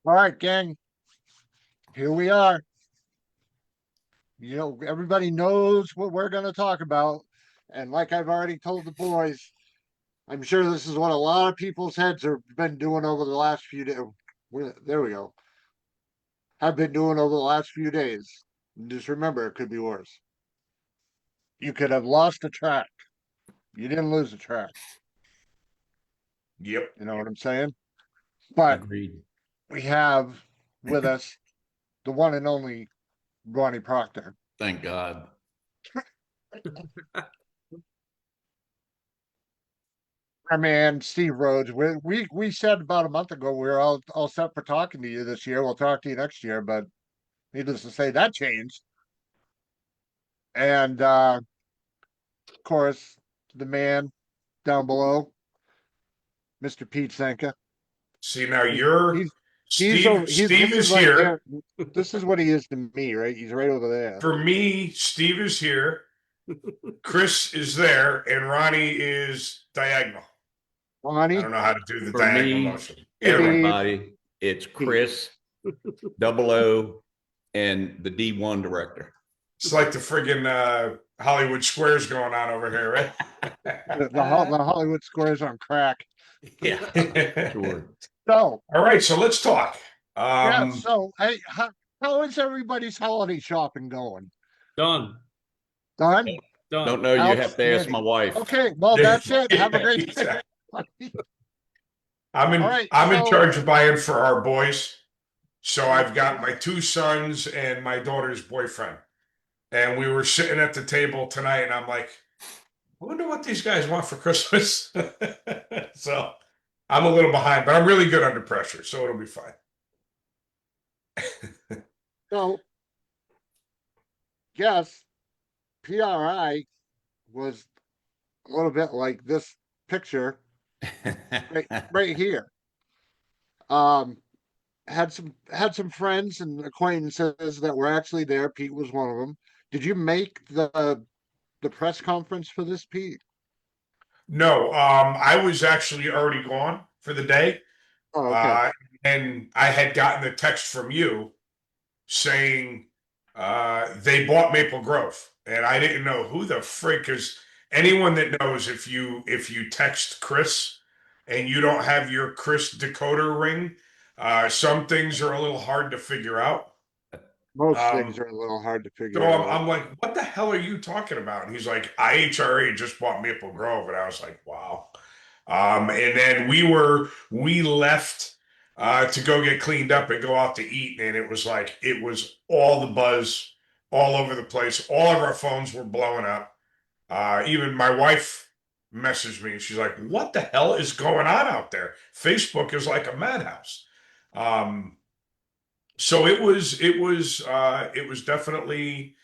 All right, gang, here we are. Everybody knows what we're going to talk about. And like I've already told the boys, I'm sure this is what a lot of people's heads have been doing over the last few days. There we go. Have been doing over the last few days. Just remember, it could be worse. You could have lost a track. You didn't lose a track. Yep. You know what I'm saying? But Agreed. we have with us the one and only Ronnie Proctor. Thank God. Our man Steve Rhodes. We said about a month ago we were all set for talking to you this year. We'll talk to you next year, but needless to say that changed. And of course, the man down below, Mr. Pete Senka. See, now He's you're he's Steve. this Steve is is right here. here. This is what he is to me, right? He's right over there. For me, Steve is here. Chris is there, and Ronnie is diagonal. I Ronnie, don't know how to do the For diagonal me, motion. everybody, it's Chris, Double O, and the D1 director. It's like the friggin' Hollywood Squares going on over here, right? the Hollywood Squares on crack. Yeah, sure. So, All right, so let's talk. yeah. So, hey, how is everybody's holiday shopping going? Done. Done? Done. Don't know. You have to ask my wife. Okay, well, that's it. Have a great day. I'm in All right, I'm in so- charge of buying for our boys. So I've got my two sons and my daughter's boyfriend. And we were sitting at the table tonight, and I'm like, I wonder what these guys want for Christmas. So I'm a little behind, but I'm really good under pressure, so it'll be fine. So, yes, PRI was a little bit like this picture right here. Had some friends and acquaintances that were actually there. Pete was one of them. Did you make the press conference for this, Pete? No, I was actually already gone for the day. Oh, okay. And I had gotten a text from you saying they bought Maple Grove, and I didn't know who the frick is. Anyone that knows, if you text Chris and you don't have your Chris decoder ring, some things are a little hard to figure out. Most things are a little hard to figure So out. I'm like, what the hell are you talking about? And he's like, IHRA just bought Maple Grove, and I was like, wow. And then we left to go get cleaned up and go out to eat, and it was all the buzz all over the place. All of our phones were blowing up. Even my wife messaged me, and she's like, "What the hell is going on out there? Facebook is like a madhouse." So it was definitely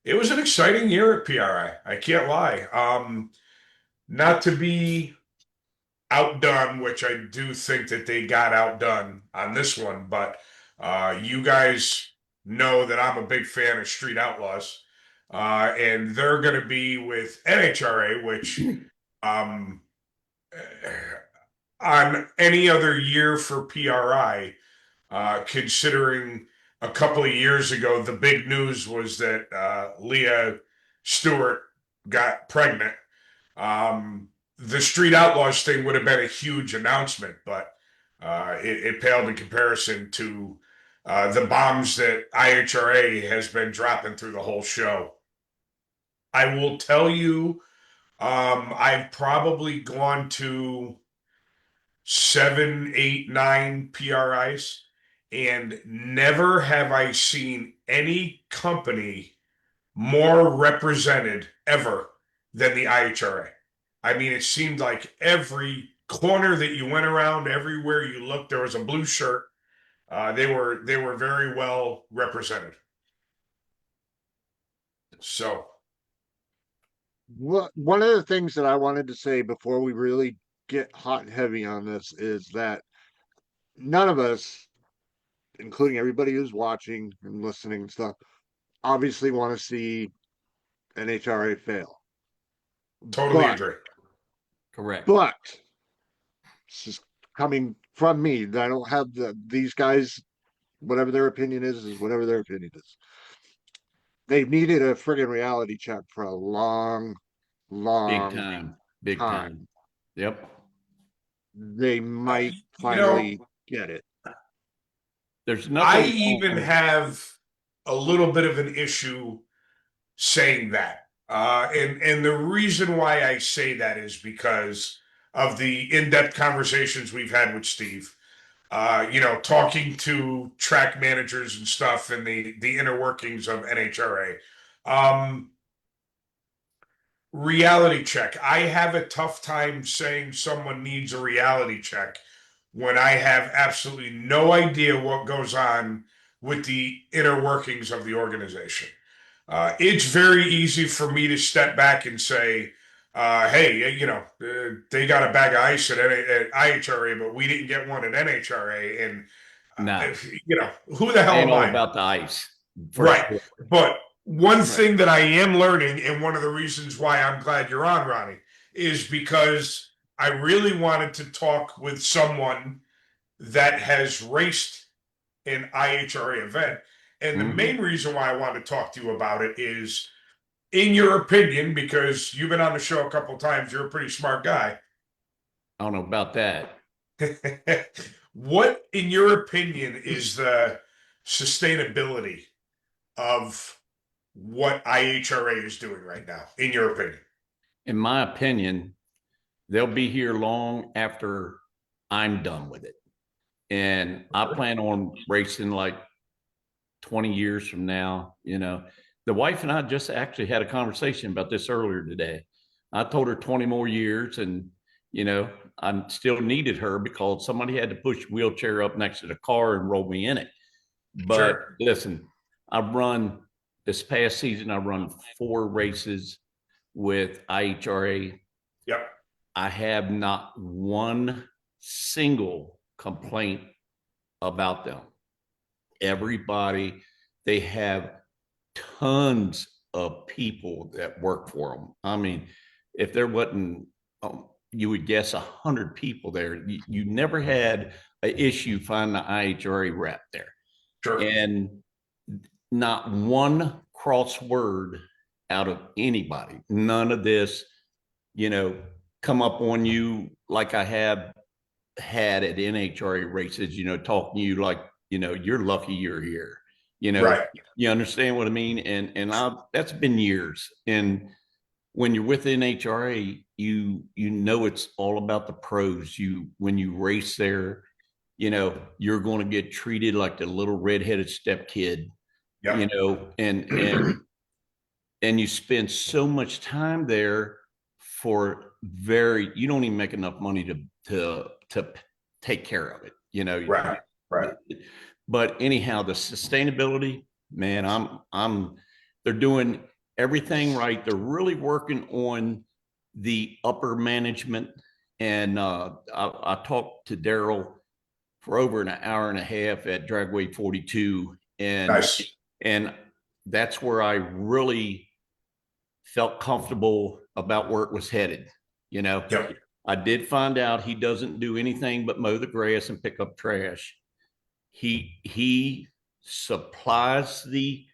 an exciting year at PRI. I can't lie. Not to be outdone, which I do think that they got outdone on this one, but you guys know that I'm a big fan of Street Outlaws, and they're going to be with NHRA, which on any other year for PRI, considering a couple of years ago, the big news was that Leah Stewart got pregnant. The Street Outlaws thing would have been a huge announcement, but it paled in comparison to the bombs that IHRA has been dropping through the whole show. I will tell you, I've probably gone to 7, 8, 9 PRIs, and never have I seen any company more represented ever than the IHRA. I mean, it seemed like every corner that you went around, everywhere you looked, there was a blue shirt. They were very well represented. So, One of the things that I wanted to say before we really get hot and heavy on this is that none of us, including everybody who's watching and listening and stuff, obviously want to see NHRA fail. totally But- agree. Correct. But this is coming from me. I don't have these guys, whatever their opinion is whatever their opinion is. They've needed a friggin' reality check for a long, Big long time. Big time. time. Yep. They might You know, finally get it. There's I nothing even wrong. have a little bit of an issue saying that. And the reason why I say that is because of the in-depth conversations we've had with Steve. Talking to track managers and stuff and the inner workings of NHRA. Reality check. I have a tough time saying someone needs a reality check when I have absolutely no idea what goes on with the inner workings of the organization. It's very easy for me to step back and say, hey, they got a bag of ice at IHRA, but we didn't get one at NHRA. And, No, who the hell ain't am all I? about the ice. For Right. sure. But one Right. thing that I am learning, and one of the reasons why I'm glad you're on, Ronnie, is because I really wanted to talk with someone that has raced an IHRA event. And the main reason why I want to talk to you about it is, in your opinion, because you've been on the show a couple of times, you're a pretty smart guy. I don't know about that. What, in your opinion, is the sustainability of what IHRA is doing right now, in your opinion? In my opinion, they'll be here long after I'm done with it. And I plan on racing like 20 years from now. The wife and I just actually had a conversation about this earlier today. I told her 20 more years, and I still needed her because somebody had to push a wheelchair up next to the car and roll me in it. But listen, this past season, I run 4 races with IHRA. Yep. I have not one single complaint about them. Everybody, they have tons of people that work for them. I mean, if there wasn't, you would guess 100 people there. You never had an issue finding the IHRA rep there. Sure. And not one crossword out of anybody. None of this, come up on you like I have had at NHRA races, talking to you like, you're lucky you're here. Right. You understand what I mean? And that's been years. And when you're with NHRA, you know it's all about the pros. When you race there, you're going to get treated like the little redheaded step kid. Yep. And you spend so much time there for you don't even make enough money to take care of it. Right. But anyhow, the sustainability, man, they're doing everything right. They're really working on the upper management. And I talked to Daryl for over an hour and a half at Dragway 42. And that's where I really felt comfortable about where it was headed. Yep. I did find out he doesn't do anything but mow the grass and pick up trash. He supplies the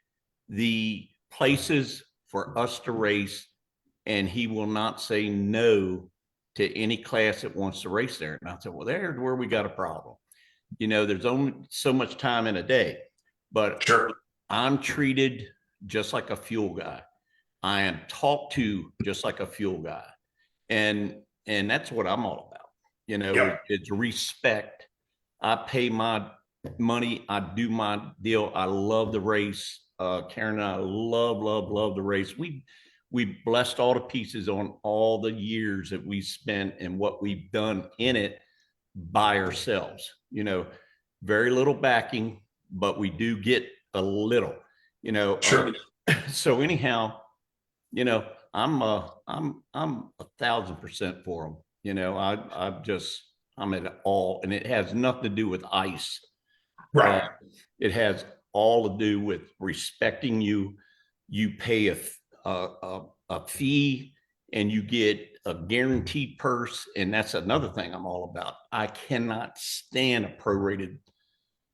places for us to race, and he will not say no to any class that wants to race there. And I said, well, there's where we got a problem. There's only so much time in a day, but Sure. I'm treated just like a fuel guy. I am talked to just like a fuel guy. And that's what I'm all about. Yep. It's respect. I pay my money. I do my deal. I love the race. Karen and I love the race. We blessed all the pieces on all the years that we spent and what we've done in it by ourselves. Very little backing, but we do get a little. Sure. So anyhow, I'm 1,000% for them. I'm at all, and it has nothing to do with ice. Right. It has all to do with respecting you. You pay a fee, and you get a guaranteed purse, and that's another thing I'm all about. I cannot stand a prorated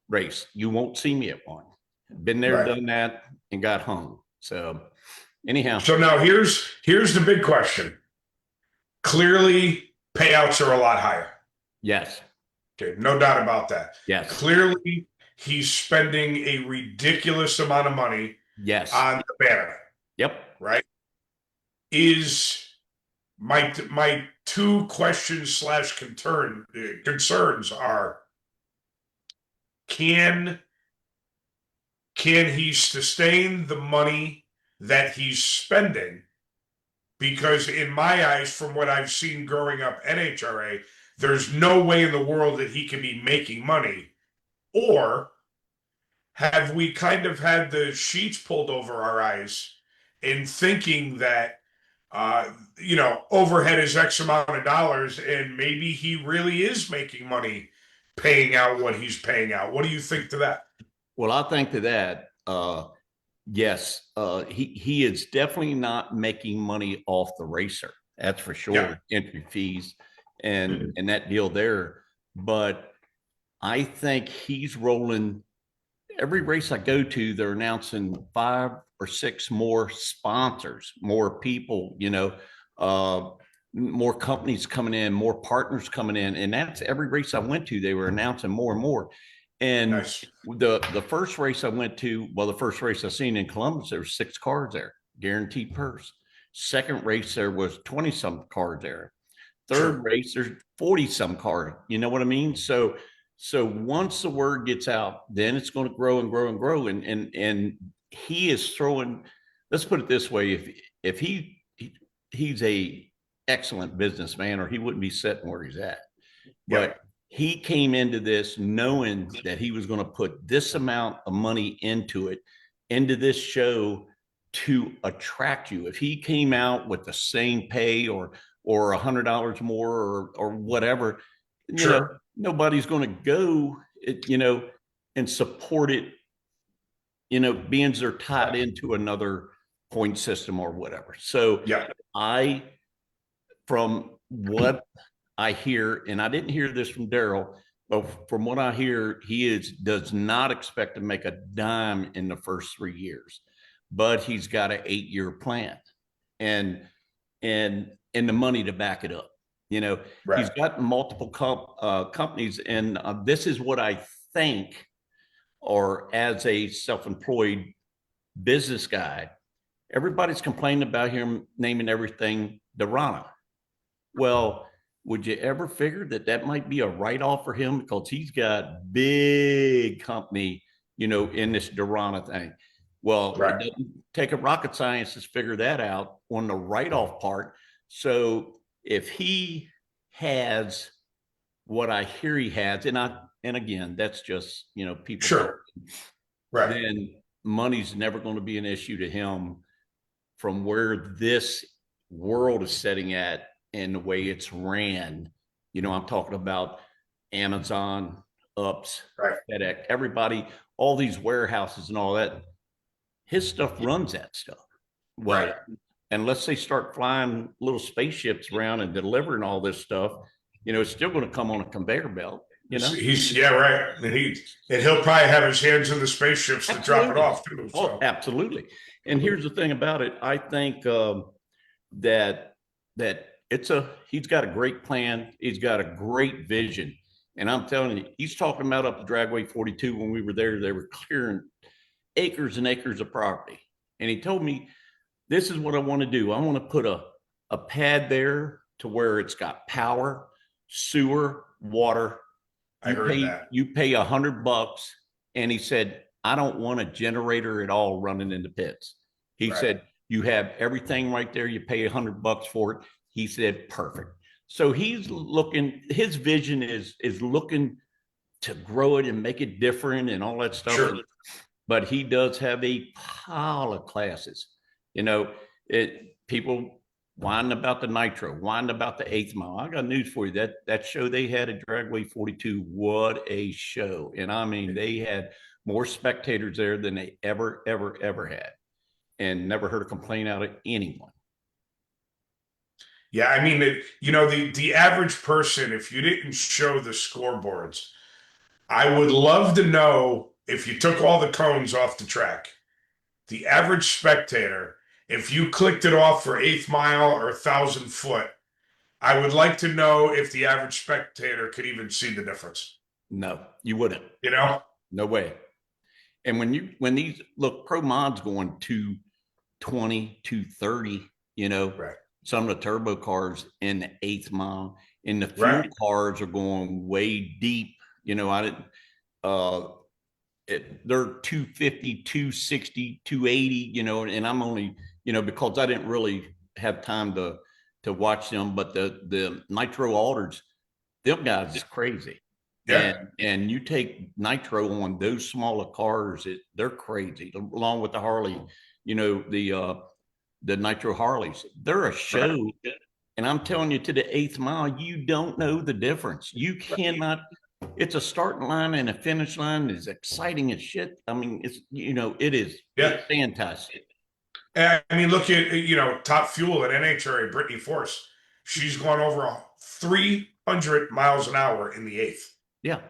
race. You won't see me at one. Been there, Right. done that, and got home. So anyhow, So now here's the big question. Clearly, payouts are a lot higher. yes, Okay, no doubt about that. yes, Clearly, he's spending a ridiculous amount of money yes, on the banner, yep. right? Is my two questions slash concerns are: can he sustain the money that he's spending? Because in my eyes, from what I've seen growing up NHRA, there's no way in the world that he can be making money. Or have we kind of had the sheets pulled over our eyes in thinking that overhead is X amount of dollars, and maybe he really is making money paying out what he's paying out? What do you think to that? Well, I think to that, yes, he is definitely not making money off the racer. That's for sure. Yeah. Entry fees and that deal there. But I think he's rolling every race I go to, they're announcing 5 or 6 more sponsors, more people, more companies coming in, more partners coming in. And that's every race I went to, they were announcing more and more. And Nice. the first race I went to, well, the first race I seen in Columbus, there were 6 cars there, guaranteed purse. Second race, there was 20 some cars there. Third Sure. race, there's 40 some cars. You know what I mean? So once the word gets out, then it's going to grow and grow and grow. And he is throwing, let's put it this way, if he's a excellent businessman, or he wouldn't be sitting where he's at. But Yeah. he came into this knowing that he was going to put this amount of money into this show to attract you. If he came out with the same pay or $100 more or whatever, Sure. nobody's going to go, and support it, being they're tied into another point system or whatever. So Yeah. from what I hear, and I didn't hear this from Daryl, but from what I hear, he does not expect to make a dime in the first 3 years, but he's got an 8-year plan and the money to back it up. Right. He's got multiple companies, and this is what I think, or as a self-employed business guy, everybody's complaining about him naming everything Dorana. Well, would you ever figure that might be a write-off for him, because he's got big company, in this Dorana thing? Well, Right. it doesn't take a rocket scientist to figure that out on the write-off part. So if he has what I hear he has, and again, that's just, people Sure. talking, Right. then money's never going to be an issue to him from where this world is setting at and the way it's ran. I'm talking about Amazon, Ups, Right. FedEx, everybody, all these warehouses and all that. His stuff runs that stuff. Well, Right. unless they start flying little spaceships around and delivering all this stuff, it's still going to come on a conveyor belt. He's right. And he'll probably have his hands in the spaceships to drop it Absolutely. off too. So. Oh, absolutely. And here's the thing about it. I think that he's got a great plan. He's got a great vision. And I'm telling you, he's talking about up the Dragway 42. When we were there, they were clearing acres and acres of property. And he told me, this is what I want to do. I want to put a pad there to where it's got power, sewer, water. I heard that. You pay $100. And he said, I don't want a generator at all running in the pits. He Right. said, you have everything right there. You pay $100 for it. He said, perfect. So he's looking, his vision is looking to grow it and make it different and all that stuff. Sure. But he does have a pile of classes. People whining about the nitro, whining about the 8th mile. I got news for you. That show they had at Dragway 42, what a show. And I mean, they had more spectators there than they ever had, and never heard a complaint out of anyone. Yeah, I mean, the average person, if you didn't show the scoreboards, I would love to know if you took all the cones off the track, the average spectator, if you clicked it off for eighth mile or 1,000 foot, I would like to know if the average spectator could even see the difference. No, you wouldn't. You know? No way. And when these look, Pro Mod's going 220, 230, Right. some of the turbo cars in the eighth mile, and the fuel Right. cars are going way deep. I didn't, uh, they're 250, 260, 280, and I'm only, because I didn't really have time to watch them, but the nitro alters, them guys is crazy. Yeah. And you take nitro on those smaller cars, they're crazy. Along with the Harley, the nitro Harleys, they're a show. And I'm telling you, to the eighth mile, you don't know the difference. You cannot. It's a starting line and a finish line is exciting as shit. I mean, it is. Yeah. It's fantastic. I mean, look at, top fuel at NHRA, Brittany Force. She's gone over 300 miles an hour in the eighth. Yeah.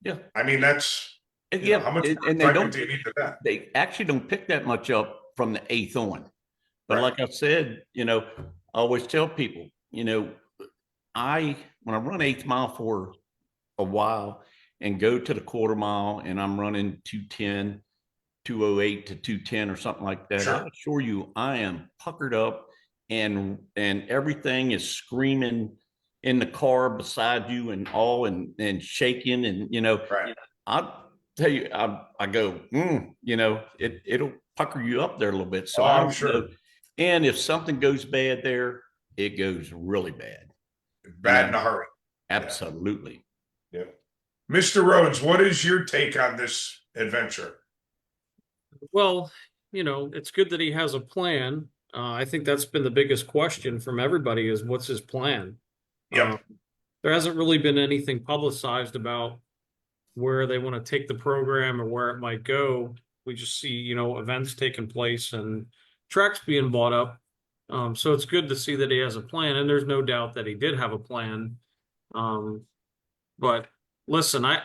Yeah. I mean, that's, Yeah. how much and excitement do you need to that? they actually don't pick that much up from the eighth on. But Right. like I said, I always tell people, when I run eighth mile for a while and go to the quarter mile and I'm running 210, 208 to 210 or something like that, Sure. I assure you, I am puckered up and everything is screaming in the car beside you and all and shaking and Right. I'll tell you, I go, it'll pucker you up there a little bit. So Oh, I I'm don't sure. know. And if something goes bad there, it goes really bad. Bad in a hurry. Absolutely. Yeah. Mr. Rhodes, what is your take on this adventure? Well, it's good that he has a plan. I think that's been the biggest question from everybody is what's his plan? Yep. There hasn't really been anything publicized about where they want to take the program or where it might go. We just see, events taking place and tracks being bought up. So it's good to see that he has a plan, and there's no doubt that he did have a plan. But listen, I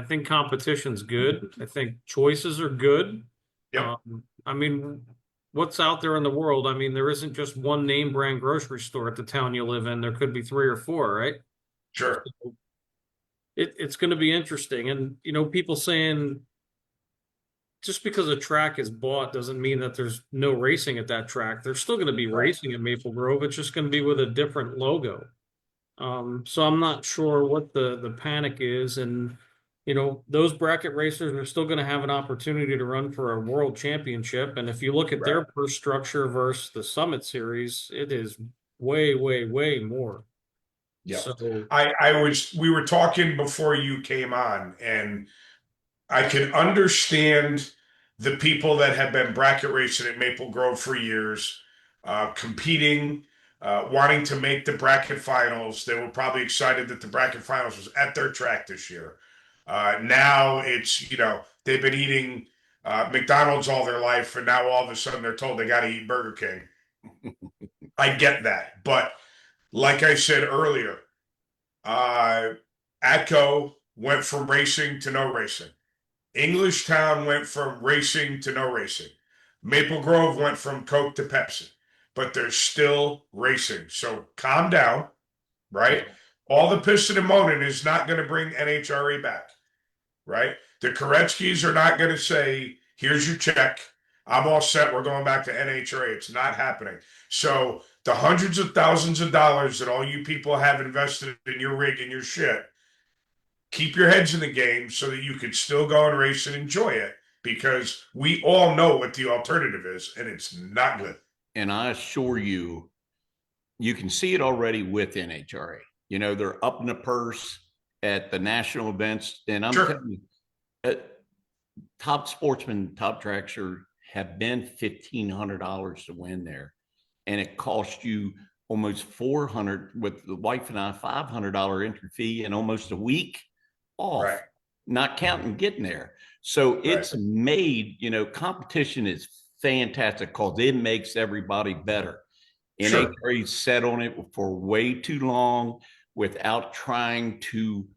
think competition's good. I think choices are good. Yep. I mean, what's out there in the world? I mean, there isn't just one name brand grocery store at the town you live in. There could be 3 or 4, right? Sure. So it's going to be interesting. And, people saying just because a track is bought doesn't mean that there's no racing at that track. There's still going to be racing at Maple Grove. It's just going to be with a different logo. So I'm not sure what the panic is. And, those bracket racers are still going to have an opportunity to run for a world championship. And if you look at their purse structure versus the Summit Series, it is way, way, way more. Yeah. So we were talking before you came on, and I can understand the people that have been bracket racing at Maple Grove for years, competing, wanting to make the bracket finals. They were probably excited that the bracket finals was at their track this year. Now it's, they've been eating McDonald's all their life, and now all of a sudden they're told they got to eat Burger King. I get that. But like I said earlier, Atco went from racing to no racing. Englishtown went from racing to no racing. Maple Grove went from Coke to Pepsi, but they're still racing. So calm down, right? All the piston and moaning is not going to bring NHRA back, right? The Koretsky's are not going to say, here's your check. I'm all set. We're going back to NHRA. It's not happening. So the hundreds of thousands of dollars that all you people have invested in your rig and your shit, keep your heads in the game so that you can still go and race and enjoy it, because we all know what the alternative is, and it's not good. And I assure you, you can see it already with NHRA. They're up in the purse at the national events, and I'm telling you, top sportsmen, top tracks have been $1,500 to win there, and it costs you almost $400 with the wife and I $500 entry fee and almost a week off, not counting getting there. So it's made, competition is fantastic because it makes everybody better. Sure. NHRA sat on it for way too long without trying to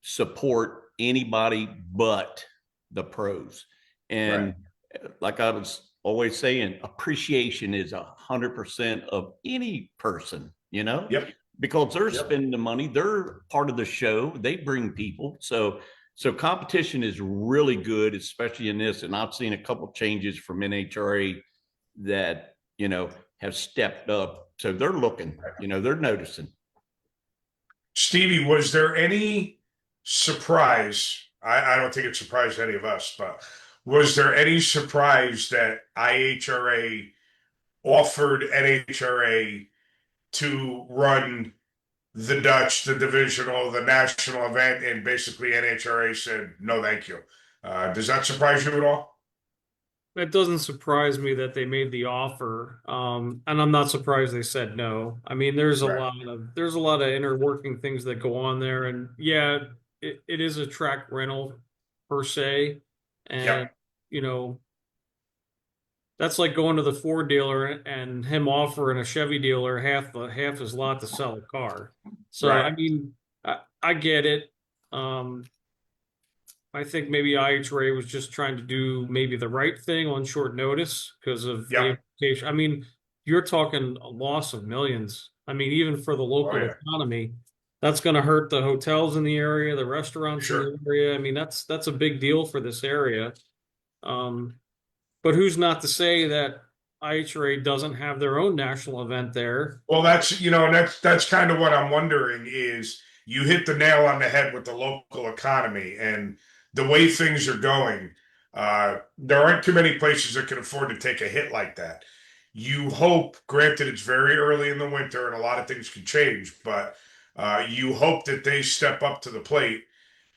support anybody but the pros. And like I was always saying, appreciation is 100% of any person, Yep. because they're spending the money, they're part of the show, they bring people. So competition is really good, especially in this. And I've seen a couple changes from NHRA that, have stepped up. So they're looking, they're noticing. Stevie, was there any surprise? I don't think it surprised any of us, but was there any surprise that IHRA offered NHRA to run the Dutch, the divisional, the national event, and basically NHRA said, no, thank you. Does that surprise you at all? That doesn't surprise me that they made the offer. And I'm not surprised they said no. I mean, there's a Right. lot of inner working things that go on there. And yeah, it is a track rental per se. And, Yep. you know, that's like going to the Ford dealer and him offering a Chevy dealer half his lot to sell a car. So I Right. mean, I get it. I think maybe IHRA was just trying to do maybe the right thing on short notice because of the Yep. implication. I mean, you're talking a loss of millions. I mean, even for the local yeah. economy, that's going to hurt the hotels in the area, the restaurants Sure. in the area. I mean, that's a big deal for this area. But who's not to say that IHRA doesn't have their own national event there? Well, that's kind of what I'm wondering is you hit the nail on the head with the local economy and the way things are going. There aren't too many places that can afford to take a hit like that. You hope, granted, it's very early in the winter and a lot of things can change, but you hope that they step up to the plate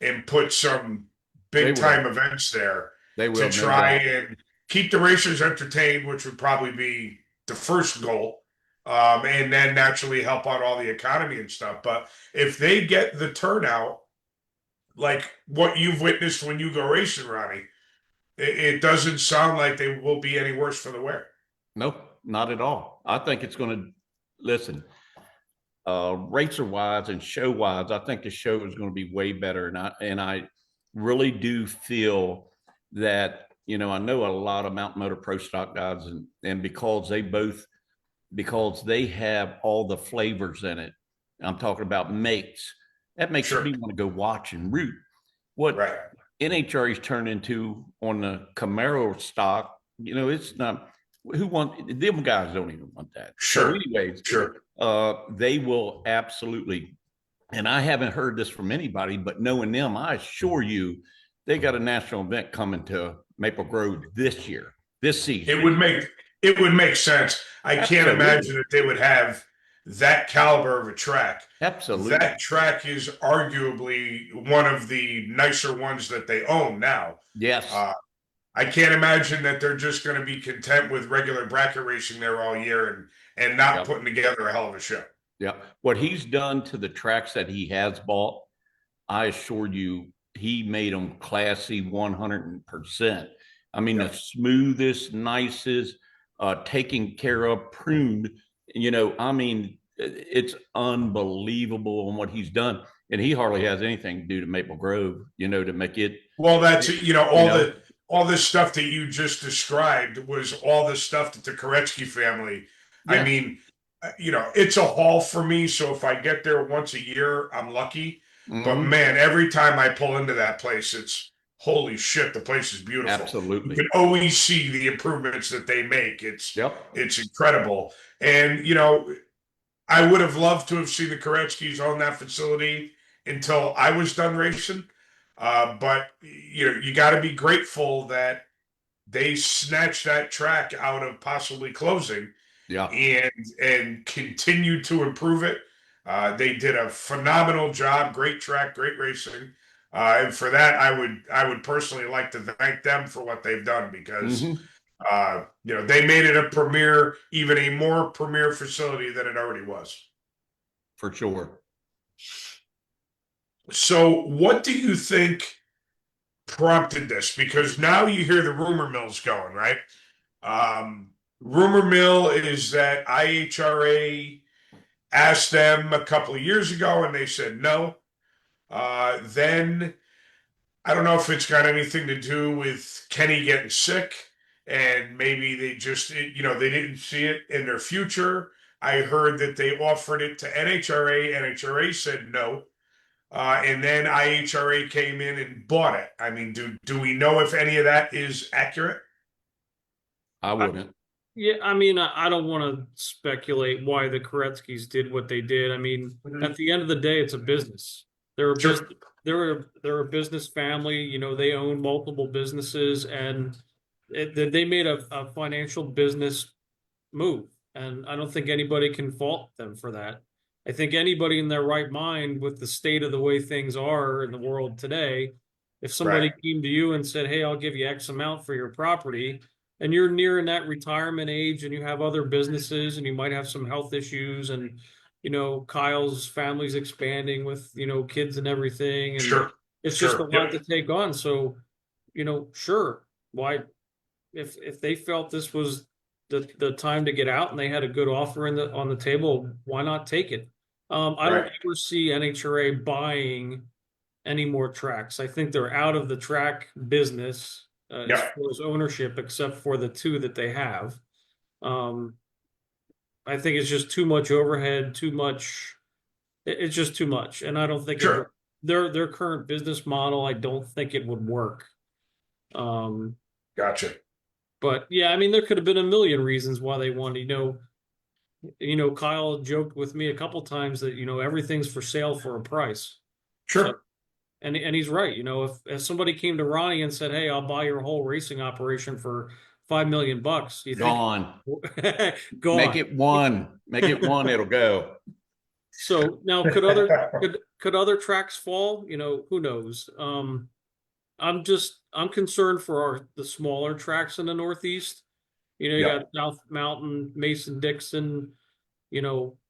and put some big time events there They will, to no try doubt. and keep the racers entertained, which would probably be the first goal, and then naturally help out all the economy and stuff. But if they get the turnout like what you've witnessed when you go racing, Ronnie, it doesn't sound like they will be any worse for the wear. Nope, not at all. I think it's going to listen. Racer wise and show wise, I think the show is going to be way better, and I really do feel that I know a lot of Mountain Motor Pro Stock guys, and because they have all the flavors in it. I'm talking about makes. That makes Sure. me want to go watch and root. What Right. NHRA's turned into on the Camaro stock, it's not. Who want them guys? Don't even want that. Sure. So, anyways, Sure. they will absolutely. And I haven't heard this from anybody, but knowing them, I assure you, they got a national event coming to Maple Grove this year, this season. It would make sense. I can't Absolutely. imagine that they would have that caliber of a track. Absolutely. That track is arguably one of the nicer ones that they own now. Yes. I can't imagine that they're just going to be content with regular bracket racing there all year and not putting together a hell of a show. Yeah. What he's done to the tracks that he has bought, I assure you, he made them classy 100%. I mean, the smoothest, nicest, taken care of, pruned. I mean, it's unbelievable on what he's done, and he hardly has anything to do to Maple Grove, to make it. Well, that's all this stuff that you just described was all the stuff that the Koretsky family. Yeah. I mean, it's a haul for me. So if I get there once a year, I'm lucky. But man, every time I pull into that place, it's holy shit. The place is beautiful. Absolutely. You can always see the improvements that they make. It's incredible. And I would have loved to have seen the Koretskys own that facility until I was done racing. But you got to be grateful that they snatched that track out of possibly closing. Yeah. And continue to improve it. They did a phenomenal job. Great track, great racing. And for that, I would personally like to thank them for what they've done because they made it even a more premier facility than it already was. For sure. So what do you think prompted this? Because now you hear the rumor mills going, right? rumor mill is that IHRA asked them a couple of years ago and they said no. Then I don't know if it's got anything to do with Kenny getting sick and maybe they just, they didn't see it in their future. I heard that they offered it to NHRA. NHRA said no. And then IHRA came in and bought it. I mean, do we know if any of that is accurate? I wouldn't. Yeah, I mean, I don't want to speculate why the Koretsky's did what they did. I mean, at the end of the day, it's a business. They're a Sure. business, they're a business family. You know, they own multiple businesses, and they made a financial business move, and I don't think anybody can fault them for that. I think anybody in their right mind, with the state of the way things are in the world today, if somebody Right. came to you and said, "Hey, I'll give you X amount for your property," and you're nearing that retirement age and you have other businesses and you might have some health issues and Kyle's family's expanding with kids and everything, and Sure. it's just a Sure. lot Yep. to take on. So sure, why, if they felt this was the time to get out and they had a good offer on the table, why not take it? I don't Right. ever see NHRA buying any more tracks. I think they're out of the track business as Yep. far as ownership, except for the two that they have. Um, I think it's just too much overhead, too much. It's just too much, and I don't think Sure. their current business model. I don't think it would work. Um, Gotcha. but yeah, I mean, there could have been a million reasons why they wanted. Kyle joked with me a couple times that everything's for sale for a price. Sure. So, and he's right. If somebody came to Ronnie and said, "Hey, I'll buy your whole racing operation for $5 million," you think Gone. gone? Make it one. Make it one. It'll go. So now, could other tracks fall? Who knows? I'm concerned for the smaller tracks in the Northeast. You Yep. got South Mountain, Mason Dixon.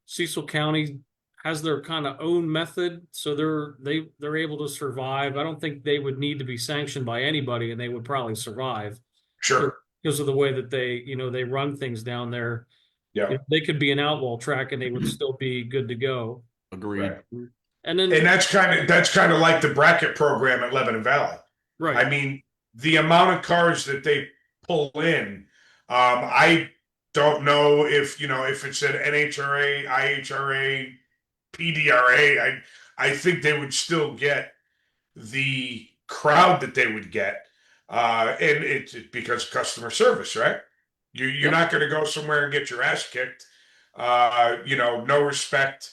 Cecil County has their kind of own method, so they're able to survive. I don't think they would need to be sanctioned by anybody, and they would probably survive Sure. because of the way that they run things down there. Yeah. They could be an outlaw track and they would still be good to go. Agreed. Right. And then And that's kind of like the bracket program at Lebanon Valley. right. I mean, the amount of cars that they pull in, I don't know if it said NHRA, IHRA, PDRA. I think they would still get the crowd that they would get, and it's because customer service, right? You're Yep. not going to go somewhere and get your ass kicked. No respect.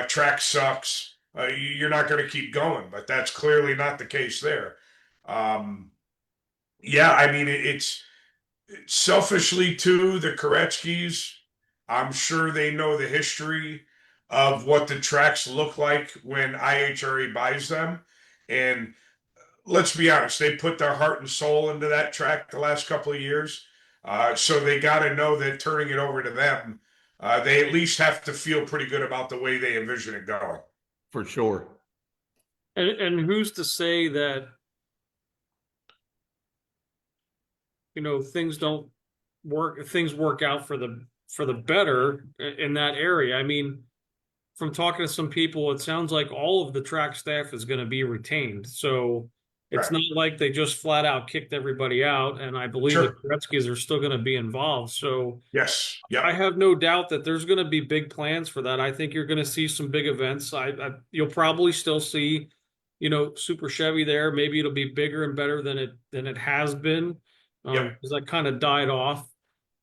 Track sucks. You're not going to keep going, but that's clearly not the case there. Yeah, I mean it's selfishly too. The Koretsky's, I'm sure they know the history of what the tracks look like when IHRA buys them, and let's be honest, they put their heart and soul into that track the last couple of years. So they got to know that turning it over to them, they at least have to feel pretty good about the way they envision it going. For sure. And who's to say that things work out for the better in that area? I mean, from talking to some people, it sounds like all of the track staff is going to be retained. So it's Right. not like they just flat out kicked everybody out. And I believe Sure. the Koretsky's are still going to be involved. So Yes. I Yep. have no doubt that there's going to be big plans for that. I think you're going to see some big events. You'll probably still see, Super Chevy there. Maybe it'll be bigger and better than it has been, Yep. because that kind of died off.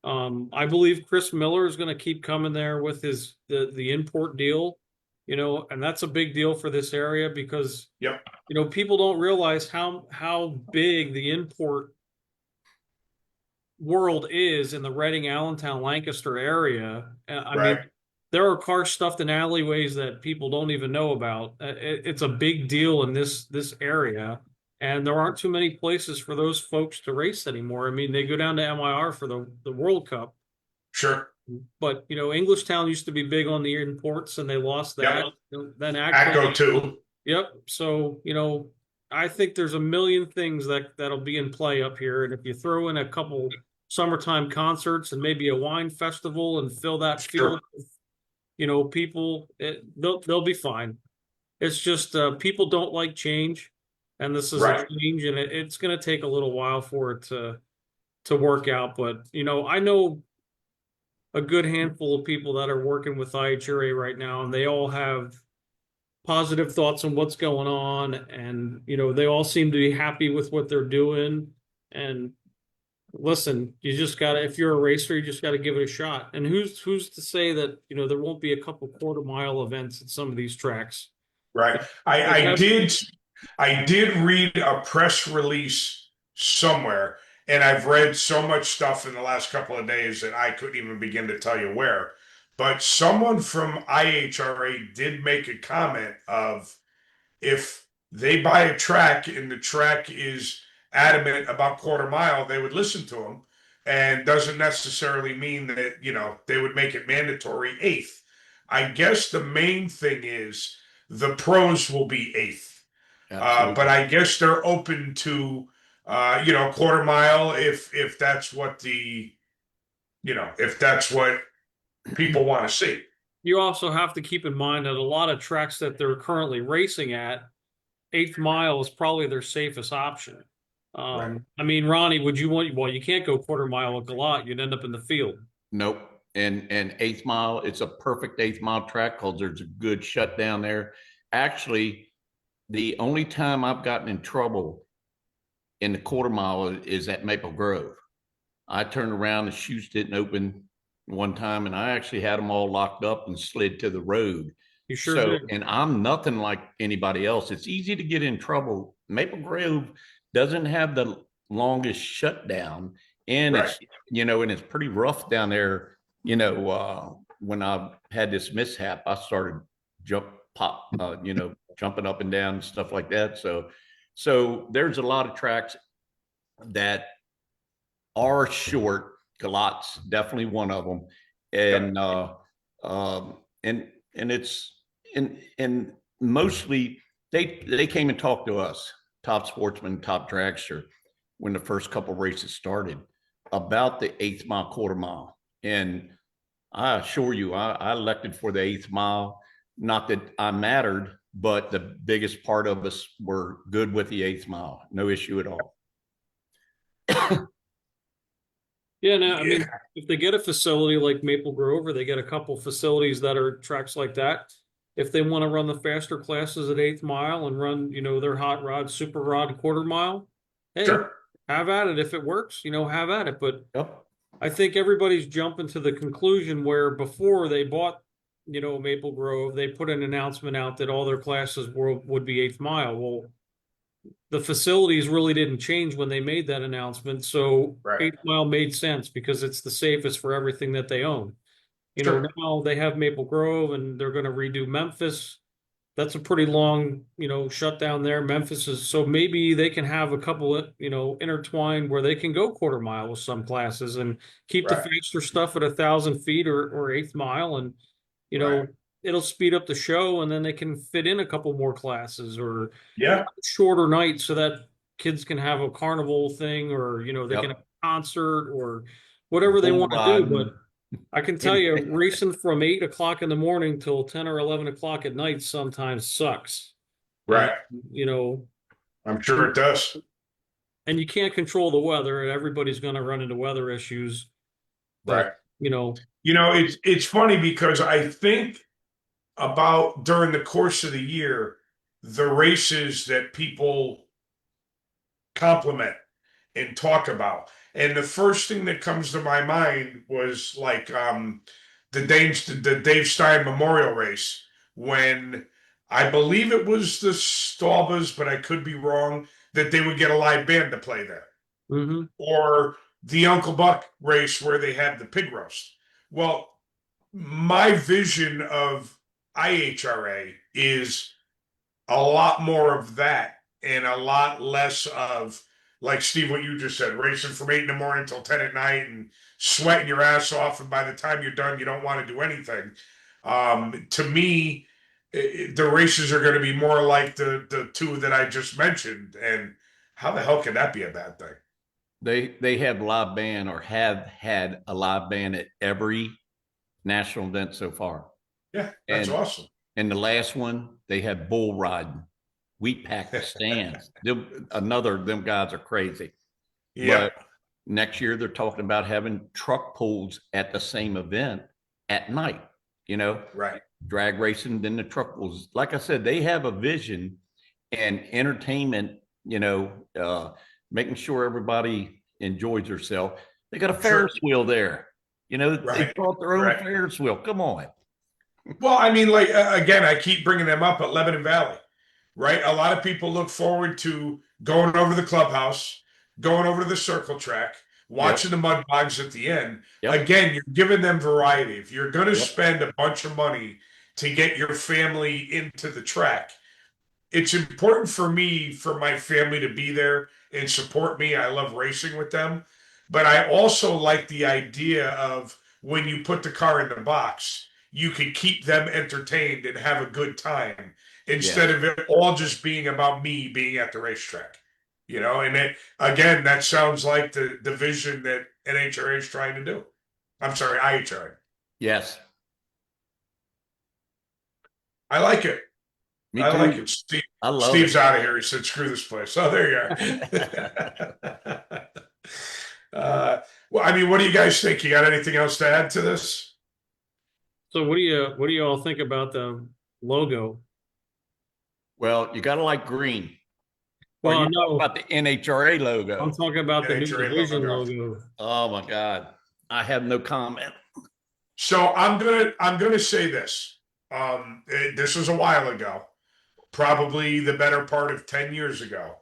I believe Chris Miller is going to keep coming there with the import deal, and that's a big deal for this area because Yep. people don't realize how big the import world is in the Reading, Allentown, Lancaster area. I mean, Right. there are cars stuffed in alleyways that people don't even know about. It's a big deal in this area, and there aren't too many places for those folks to race anymore. I mean, they go down to MIR for the World Cup, Sure. but Englishtown used to be big on the imports, and they lost that. Then ACO too. Yep. So, I think there's a million things that'll be in play up here. And if you throw in a couple summertime concerts and maybe a wine festival and fill that Sure. field with, people. They'll be fine. It's just people don't like change, and this is a Right. change, and it's going to take a little while for it to work out. But I know a good handful of people that are working with IHRA right now, and they all have positive thoughts on what's going on, and they all seem to be happy with what they're doing. And listen, you just gotta, if you're a racer, you just gotta give it a shot. And who's to say that there won't be a couple quarter-mile events at some of these tracks? Right. I did read a press release somewhere, and I've read so much stuff in the last couple of days that I couldn't even begin to tell you where. But someone from IHRA did make a comment of, if they buy a track and the track is adamant about quarter mile, they would listen to them, and doesn't necessarily mean that, they would make it mandatory eighth. I guess the main thing is the pros will be eighth. But I guess they're open to, quarter mile if that's what if that's what people want to see. You also have to keep in mind that a lot of tracks that they're currently racing at, eighth mile is probably their safest option. Right. I mean, Ronnie, would you want? Well, you can't go quarter mile at Galat. You'd end up in the field. Nope. And eighth mile, it's a perfect eighth mile track because there's a good shutdown there. Actually, the only time I've gotten in trouble in the quarter mile is at Maple Grove. I turned around, the chutes didn't open one time, and I actually had them all locked up and slid to the road. You sure So, did. and I'm nothing like anybody else. It's easy to get in trouble. Maple Grove doesn't have the longest shutdown, and Right. it's and it's pretty rough down there. When I had this mishap, I started jumping up and down and stuff like that. So there's a lot of tracks that are short. Galat's definitely one of them, and and it's and mostly they came and talked to us, Top Sportsman, Top Dragster, when the first couple races started, about the eighth mile, quarter mile. And I assure you, I elected for the eighth mile. Not that I mattered, but the biggest part of us were good with the eighth mile. No issue at all. Yeah, no, I mean, if they get a facility like Maple Grove, or they get a couple facilities that are tracks like that, if they want to run the faster classes at eighth mile and run, their hot rod, super rod, quarter mile, hey, Sure. have at it. If it works, have at it. But Yep. I think everybody's jumping to the conclusion where before they bought, Maple Grove, they put an announcement out that all their classes would be eighth mile. Well, the facilities really didn't change when they made that announcement. So Right. eighth mile made sense because it's the safest for everything that they own. Sure. Now they have Maple Grove and they're going to redo Memphis. That's a pretty long, shutdown there. Memphis is, so maybe they can have a couple of, intertwined where they can go quarter mile with some classes and keep the Right. faster stuff at 1,000 feet or eighth mile. And, Right. it'll speed up the show, and then they can fit in a couple more classes or Yeah. shorter nights so that kids can have a carnival thing, or they Yep. can have a concert or whatever they want to do. But I can tell you, racing from 8 o'clock in the morning till 10 or 11 o'clock at night sometimes sucks. Right. And, I'm sure it does. and you can't control the weather, and everybody's going to run into weather issues. Right. But, It's funny because I think about, during the course of the year, the races that people compliment and talk about. And the first thing that comes to my mind was like the Dave Stein Memorial Race, when I believe it was the Staubas, but I could be wrong, that they would get a live band to play there. mm-hmm. Or the Uncle Buck race where they have the pig roast. Well, my vision of IHRA is a lot more of that and a lot less of, like Steve, what you just said, racing from 8 in the morning till 10 at night and sweating your ass off, and by the time you're done, you don't want to do anything. To me, the races are going to be more like the two that I just mentioned, and how the hell can that be a bad thing? They have live band or have had a live band at every national event so far. Yeah, that's And awesome. and the last one, they had bull riding. We packed the stands. Them guys are crazy. Yeah, But next year they're talking about having truck pulls at the same event at night, right. drag racing, then the truck pulls. Like I said, they have a vision and entertainment, making sure everybody enjoys herself. They got a Sure. Ferris wheel there. They Right, brought their own right. Ferris wheel. Come on. Well, I mean, like again, I keep bringing them up at Lebanon Valley, right? A lot of people look forward to going over to the clubhouse, going over to the circle track, watching the mud bogs at the end. Yep. Again, you're giving them variety. If you're going to Yep. spend a bunch of money to get your family into the track, it's important for me, for my family to be there and support me. I love racing with them. But I also like the idea of when you put the car in the box, you can keep them entertained and have a good time instead of it all just being about me being at the racetrack. And again, that sounds like the vision that NHRA is trying to do. I'm sorry, IHRA. Yes. I like it. Me I too. like it. Steve, I love Steve's it. out of here. He said, "Screw this place." Oh, there you are. Well, I mean, what do you guys think? You got anything else to add to this? So what do you all think about the logo? Well, you got to like green. Or Well, you talk about the NHRA logo. I'm talking about the new NHRA division logo. logo. Oh my God. I have no comment. So I'm gonna say this. This was a while ago, probably the better part of 10 years ago.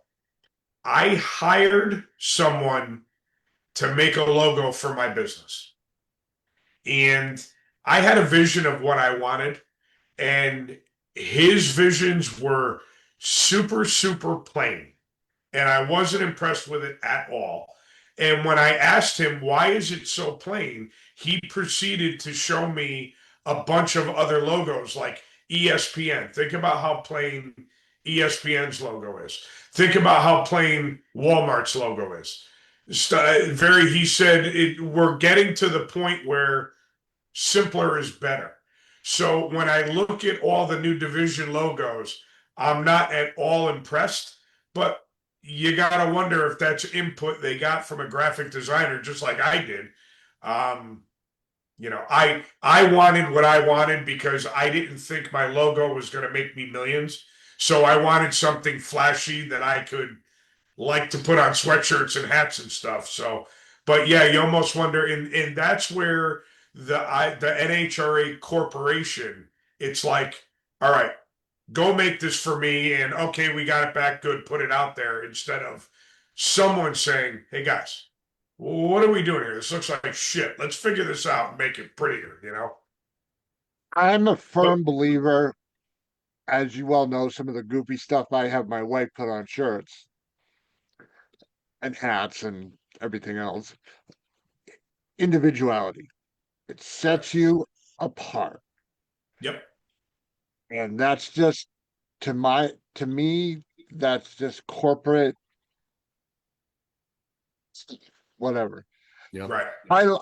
I hired someone to make a logo for my business, and I had a vision of what I wanted, and his visions were super, super plain. And I wasn't impressed with it at all. And when I asked him, why is it so plain? He proceeded to show me a bunch of other logos like ESPN. Think about how plain ESPN's logo is. Think about how plain Walmart's logo is. He said, we're getting to the point where simpler is better. So when I look at all the new division logos, I'm not at all impressed, but you got to wonder if that's input they got from a graphic designer, just like I did. I wanted what I wanted because I didn't think my logo was going to make me millions. So I wanted something flashy that I could like to put on sweatshirts and hats and stuff. So, but yeah, you almost wonder, and that's where the NHRA corporation, it's like, all right, go make this for me, and okay, we got it back, good, put it out there, instead of someone saying, hey guys, what are we doing here? This looks like shit. Let's figure this out and make it prettier. I'm a firm believer, as you well know, some of the goofy stuff I have my wife put on shirts and hats and everything else. Individuality. It sets you apart. Yep. And that's just to me, that's just corporate whatever. Yep. Right.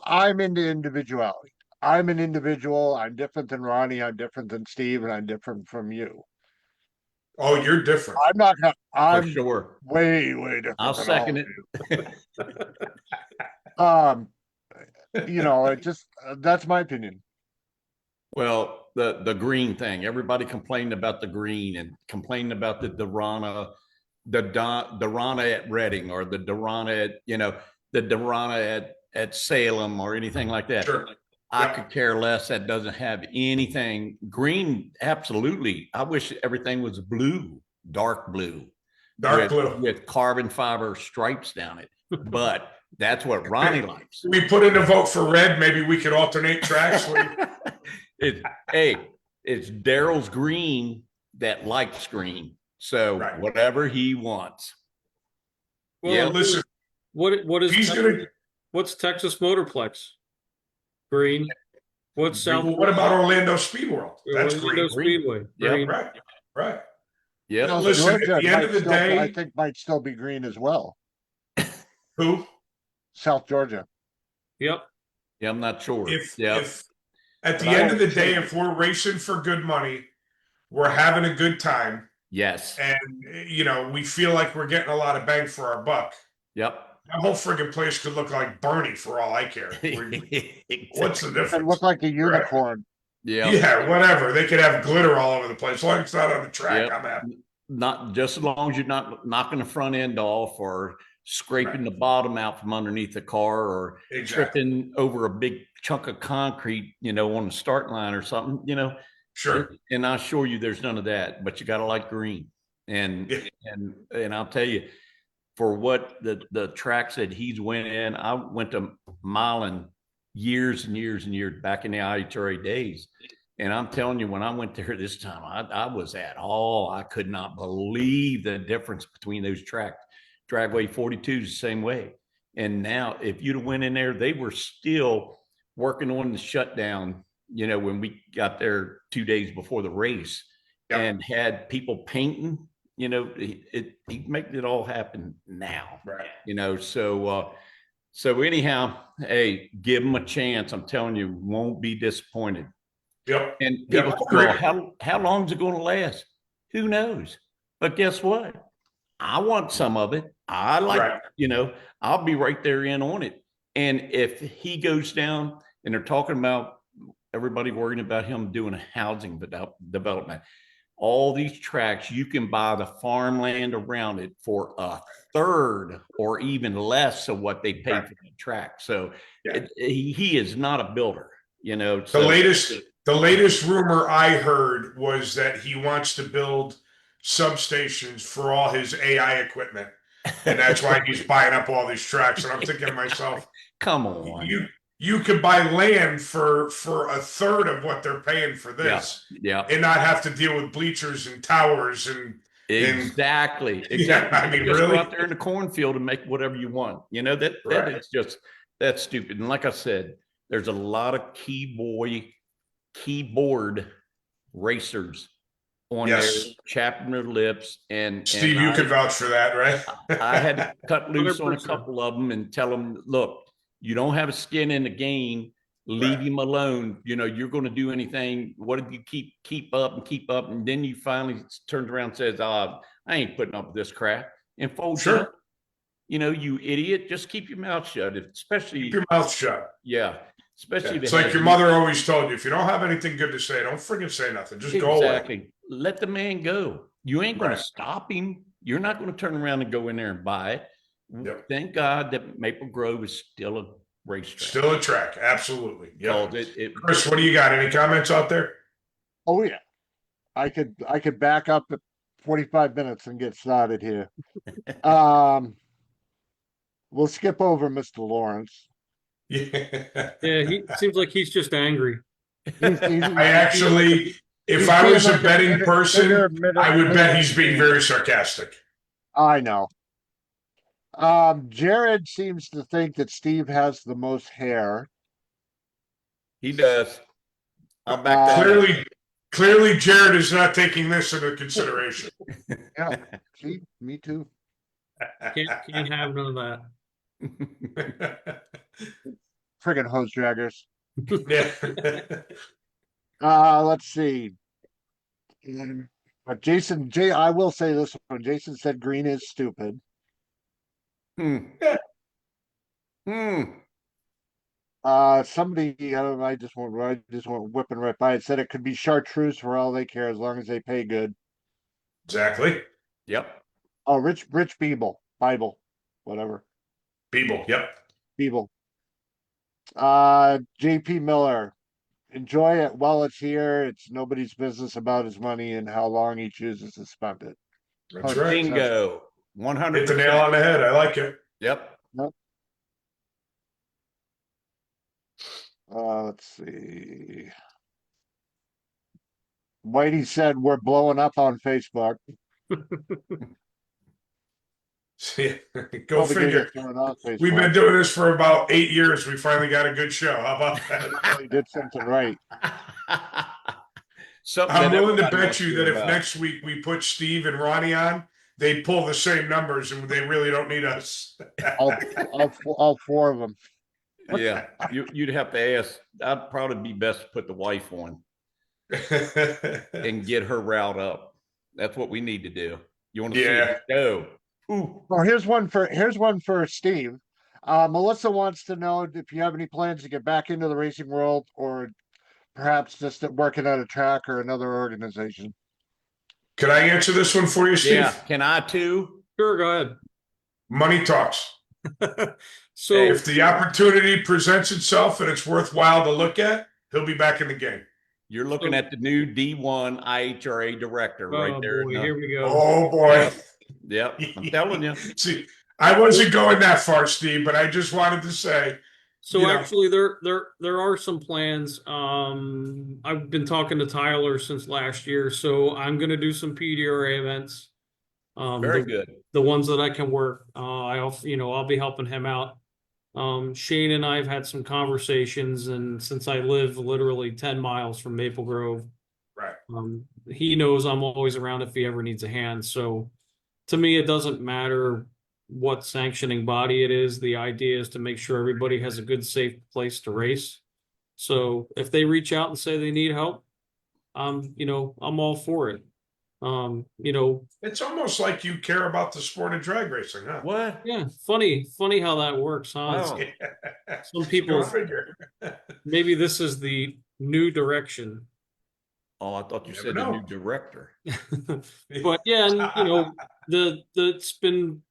I'm into individuality. I'm an individual. I'm different than Ronnie. I'm different than Steve, and I'm different from you. Oh, you're different. I'm not gonna. I'm For sure. way, way different. I'll than second all it. of you. It just that's my opinion. Well, the green thing, everybody complained about the green and complained about the Durana at Reading, or the Durana at, the Durana at Salem, or anything like that. Sure. I Yeah. could care less. That doesn't have anything. Green, absolutely. I wish everything was blue, dark blue. Dark blue. With carbon fiber stripes down it. But that's what Ronnie likes. We put in a vote for red. Maybe we could alternate tracks. It's Daryl's green that likes green. So Right. whatever he wants. Well, Yeah. Listen, what's Texas Motorplex? Green. What's South? what about Orlando Speed World? That's Orlando green. Speedway. Yep. Green. Right. Yeah. Listen, at Georgia the end of the day, I think might still be green as well. who? South Georgia. Yep. Yeah, I'm not sure. If Yeah, if at But the I end of the don't day, see- if we're racing for good money, we're having a good time, yes. and we feel like we're getting a lot of bang for our buck. Yep. That whole friggin' place could look like Barney for all I care. What's the Exactly. It difference? looked like a Right? unicorn. Yeah. Yeah, whatever. They could have glitter all over the place. As long as it's not on the track, Yep. I'm happy. Not just as long as you're not knocking the front end off or scraping Right. the bottom out from underneath the car or Exactly. tripping over a big chunk of concrete, on the start line or something, Sure. And I assure you there's none of that, but you got to like green. And, Yeah. and I'll tell you, for what the tracks that he's went in, I went to Milan years and years and years back in the IHRA days. And I'm telling you, when I went there this time, I was at all. I could not believe the difference between those tracks. Dragway 42 is the same way. And now, if you'd have went in there, they were still working on the shutdown, when we got there 2 days before the race. Yep. And had people painting, he make it all happen now. Right. So anyhow, hey, give them a chance. I'm telling you, won't be disappointed. Yep. And Yep. people say, well, how long is it going to last? Who knows? But guess what? I want some of it. I like, Right. I'll be right there in on it. And if he goes down and they're talking about everybody worrying about him doing a housing development, all these tracks, you can buy the farmland around it for a third or even less of what they pay Right. for the track. So Yeah. he is not a builder, The latest rumor I heard was that he wants to build substations for all his AI equipment, and that's why he's buying up all these tracks. And I'm thinking to myself, come on, you could buy land for a third of what they're paying for this, yeah, and not have to deal with bleachers and towers and exactly. Yeah, I mean, just really? go out there in the cornfield and make whatever you want. That Right. is just that's stupid. And like I said, there's a lot of keyboard racers on there chapping their lips. And Steve, you can vouch for that, right? I had to cut loose on a 100%. couple of them and tell them, look, you don't have a skin in the game. Leave him alone. You're going to do anything. What if you keep up? And then you finally turns around and says, I ain't putting up with this crap, and folds Sure. up. You idiot, just keep your mouth shut. Especially Keep your mouth shut. Yeah. Especially It's like your mother always told you, if you don't have anything good to say, don't freaking say nothing. Just go away. Exactly. Let the man go. You ain't going to stop him. You're not going to turn around and go in there and buy it. Yep. Thank God that Maple Grove is still a racetrack. Still a track. Absolutely. Yeah. Chris, what do you got? Any comments out there? Oh yeah. I could back up at 45 minutes and get started here. We'll skip over Mr. Lawrence. Yeah. Yeah, he seems like he's just angry. I actually, if I was a betting person, I would bet he's being very sarcastic. I know. Jared seems to think that Steve has the most hair. He does. I'll back that up. Clearly, Jared is not taking this into consideration. Yeah, see, me too. Can't have none of that. Friggin' hose draggers. Yeah. Let's see. But I will say this one. Jason said green is stupid. Somebody, I just went whipping right by it. Said it could be chartreuse for all they care, as long as they pay good. Exactly. Yep. Oh, Rich Bible, whatever. People. Yep. Bible. JP Miller. Enjoy it while it's here. It's nobody's business about his money and how long he chooses to spend it. That's right. Bingo. 100%. Hit the nail on the head. I like it. Yep. Let's see. Whitey said we're blowing up on Facebook. Go figure. We've been doing this for about 8 years. We finally got a good show. How about that? We did something right. I'm willing to bet you that if next week we put Steve and Ronnie on, they pull the same numbers and they really don't need us. All four of them. Yeah, you'd have to ask. I'd probably be best to put the wife on and get her route up. That's what we need to do. You want to see Yeah. it go? Ooh. Well, here's one for Steve. Melissa wants to know if you have any plans to get back into the racing world, or perhaps just working at a track or another organization. Can I answer this one for you, Steve? Yeah, can I too? Sure, go ahead. Money talks. So If the opportunity presents itself and it's worthwhile to look at, he'll be back in the game. You're looking at the new D1 IHRA director right oh there. boy, here we go. Oh boy. Yep, I'm telling you. See, I wasn't going that far, Steve, but I just wanted to say. So you know. actually, there are some plans. I've been talking to Tyler since last year, so I'm going to do some PDRA events. Very the, good. The ones that I can work. I'll be helping him out. Shane and I have had some conversations, and since I live literally 10 miles from Maple Grove, Right. he knows I'm always around if he ever needs a hand. So to me, it doesn't matter what sanctioning body it is. The idea is to make sure everybody has a good, safe place to race. So if they reach out and say they need help, I'm all for it. It's almost like you care about the sport of drag racing, huh? What? Yeah, funny how that works, huh? Wow. Some people Go figure. maybe this is the new direction. Oh, I thought you Never said the know. new director. But yeah, and it's been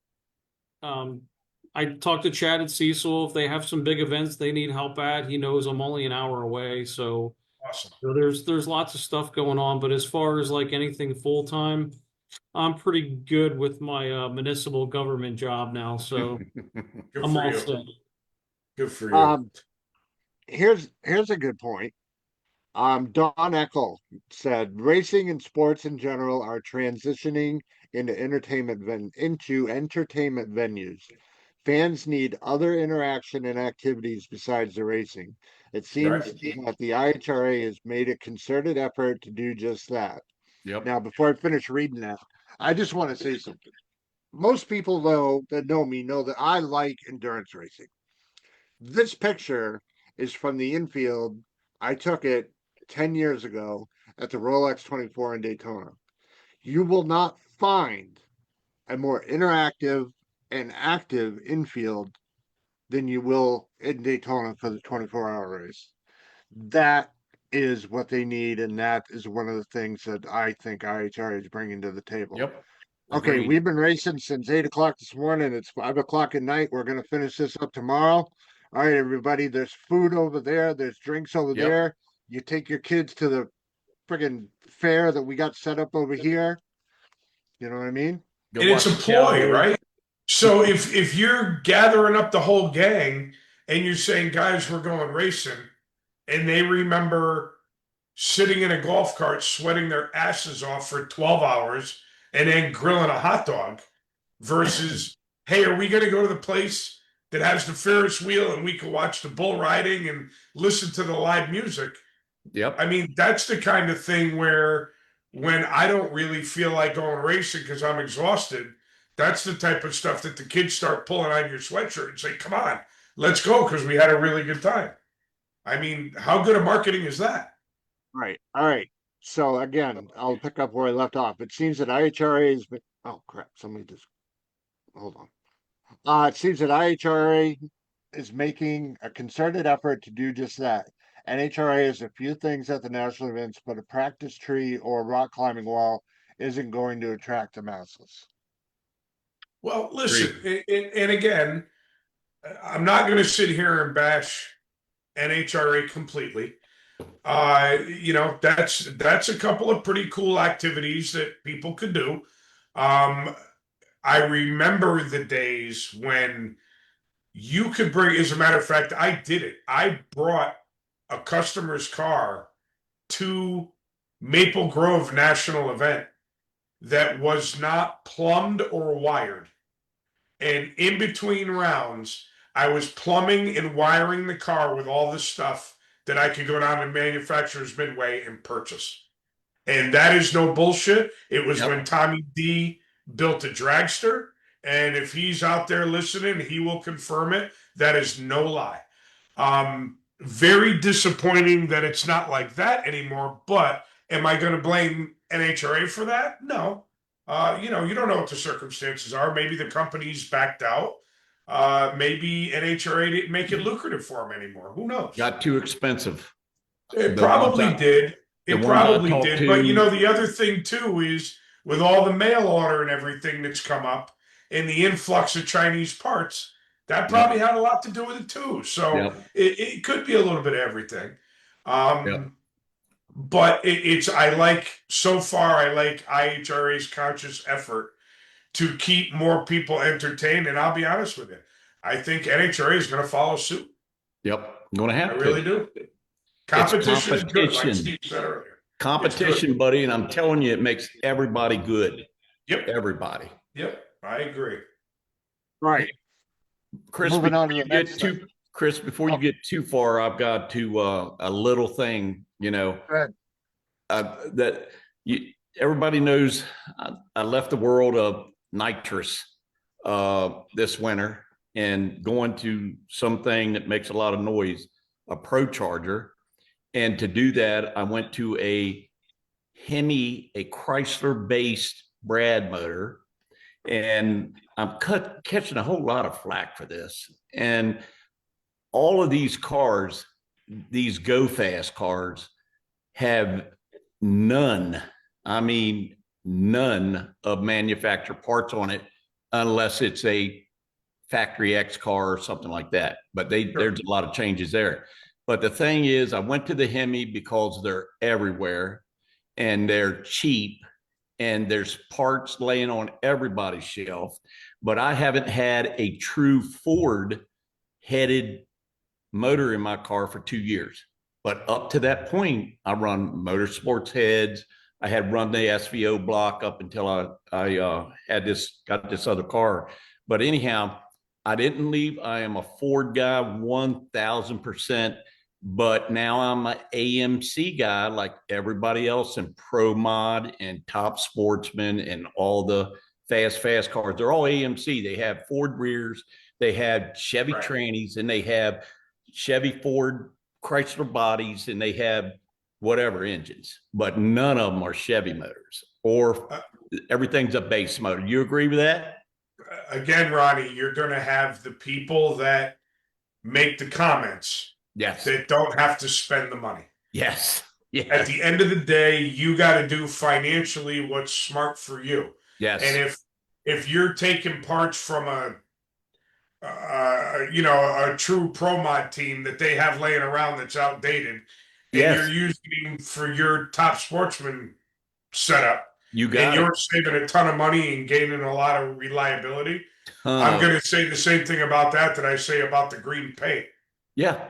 I talked to Chad at Cecil. If they have some big events they need help at, he knows I'm only an hour away. So Awesome. there's lots of stuff going on. But as far as like anything full time, I'm pretty good with my municipal government job now. So Good I'm for all you. set. Good for you. Here's a good point. Don Eckel said racing and sports in general are transitioning into entertainment venues. Fans need other interaction and activities besides the racing. It seems Right. that the IHRA has made a concerted effort to do just that. Yep. Now, before I finish reading that, I just want to say something. Most people though that know me know that I like endurance racing. This picture is from the infield. I took it 10 years ago at the Rolex 24 in Daytona. You will not find a more interactive and active infield than you will in Daytona for the 24-hour race. That is what they need, and that is one of the things that I think IHR is bringing to the table. Yep. Okay, Agreed. we've been racing since 8 o'clock this morning. It's 5 o'clock at night. We're gonna finish this up tomorrow. All right, everybody. There's food over there. There's drinks over Yep. there. You take your kids to the friggin' fair that we got set up over here. You know what I mean? Go And it's a watch the ploy, Cowboys. right? So if you're gathering up the whole gang and you're saying, guys, we're going racing, and they remember sitting in a golf cart sweating their asses off for 12 hours and then grilling a hot dog versus, hey, are we going to go to the place that has the Ferris wheel and we can watch the bull riding and listen to the live music? Yep. I mean, that's the kind of thing where when I don't really feel like going racing because I'm exhausted, that's the type of stuff that the kids start pulling on your sweatshirt and say, come on, let's go because we had a really good time. I mean, how good a marketing is that? Right. All right. So again, I'll pick up where I left off. It seems that IHRA has been. Oh crap! Somebody just hold on. It seems that IHRA is making a concerted effort to do just that. NHRA has a few things at the national events, but a practice tree or rock climbing wall isn't going to attract the masses. Well, listen, and again, I'm not going to sit here and bash NHRA completely. That's a couple of pretty cool activities that people could do. I remember the days when you could bring, as a matter of fact, I did it. I brought a customer's car to Maple Grove National event that was not plumbed or wired. And in between rounds, I was plumbing and wiring the car with all this stuff that I could go down to Manufacturer's Midway and purchase. And that is no bullshit. It was Yep. when Tommy D built a dragster. And if he's out there listening, he will confirm it. That is no lie. Very disappointing that it's not like that anymore. But am I going to blame NHRA for that? No. You don't know what the circumstances are. Maybe the company's backed out. Maybe NHRA didn't make it lucrative for them anymore. Who knows? Got too expensive. It The probably ones I- did. the It ones I probably talked did. But to- the other thing too is with all the mail order and everything that's come up and the influx of Chinese parts, that probably had a lot to do with it too. So Yep. it could be a little bit of everything. Yep. But I like IHRA's conscious effort to keep more people entertained. And I'll be honest with you, I think NHRA is going to follow suit. Yep. I'm going to have I to. really do. Competition is good, like competition. Steve said earlier. Competition, buddy. And I'm telling you, it makes everybody good. Yep. Everybody. Yep. I agree. Right. Chris, Moving before on to you the get next too, Chris, before you get too far, I've got to a little thing, Go ahead. that everybody knows. I left the world of nitrous this winter and going to something that makes a lot of noise, a Pro Charger. And to do that, I went to a Hemi, a Chrysler-based Brad motor, and I'm catching a whole lot of flack for this. And all of these cars, these go fast cars, have none, I mean, none of manufacturer parts on it, unless it's a factory X car or something like that. But there's a lot of changes there. But the thing is, I went to the Hemi because they're everywhere and they're cheap and there's parts laying on everybody's shelf. But I haven't had a true Ford headed motor in my car for 2 years. But up to that point, I run motorsports heads. I had run the SVO block up until I got this other car. But anyhow, I didn't leave. I am a Ford guy, 1000%. But now I'm an AMC guy like everybody else in Pro Mod and Top Sportsman and all the fast cars. They're all AMC. They have Ford rears, they have Chevy trannies, and they have Chevy, Ford, Chrysler bodies, and they have whatever engines. But none of them are Chevy motors, or everything's a base motor. You agree with that? Again, Ronnie, you're going to have the people that make the comments. Yes. That don't have to spend the money. Yes. Yes. At the end of the day, you got to do financially what's smart for you. Yes. And if you're taking parts from a true pro mod team that they have laying around that's outdated, and you're using for your Top Sportsman setup, you're saving a ton of money and gaining a lot of reliability. I'm going to say the same thing about that I say about the green paint. Yeah.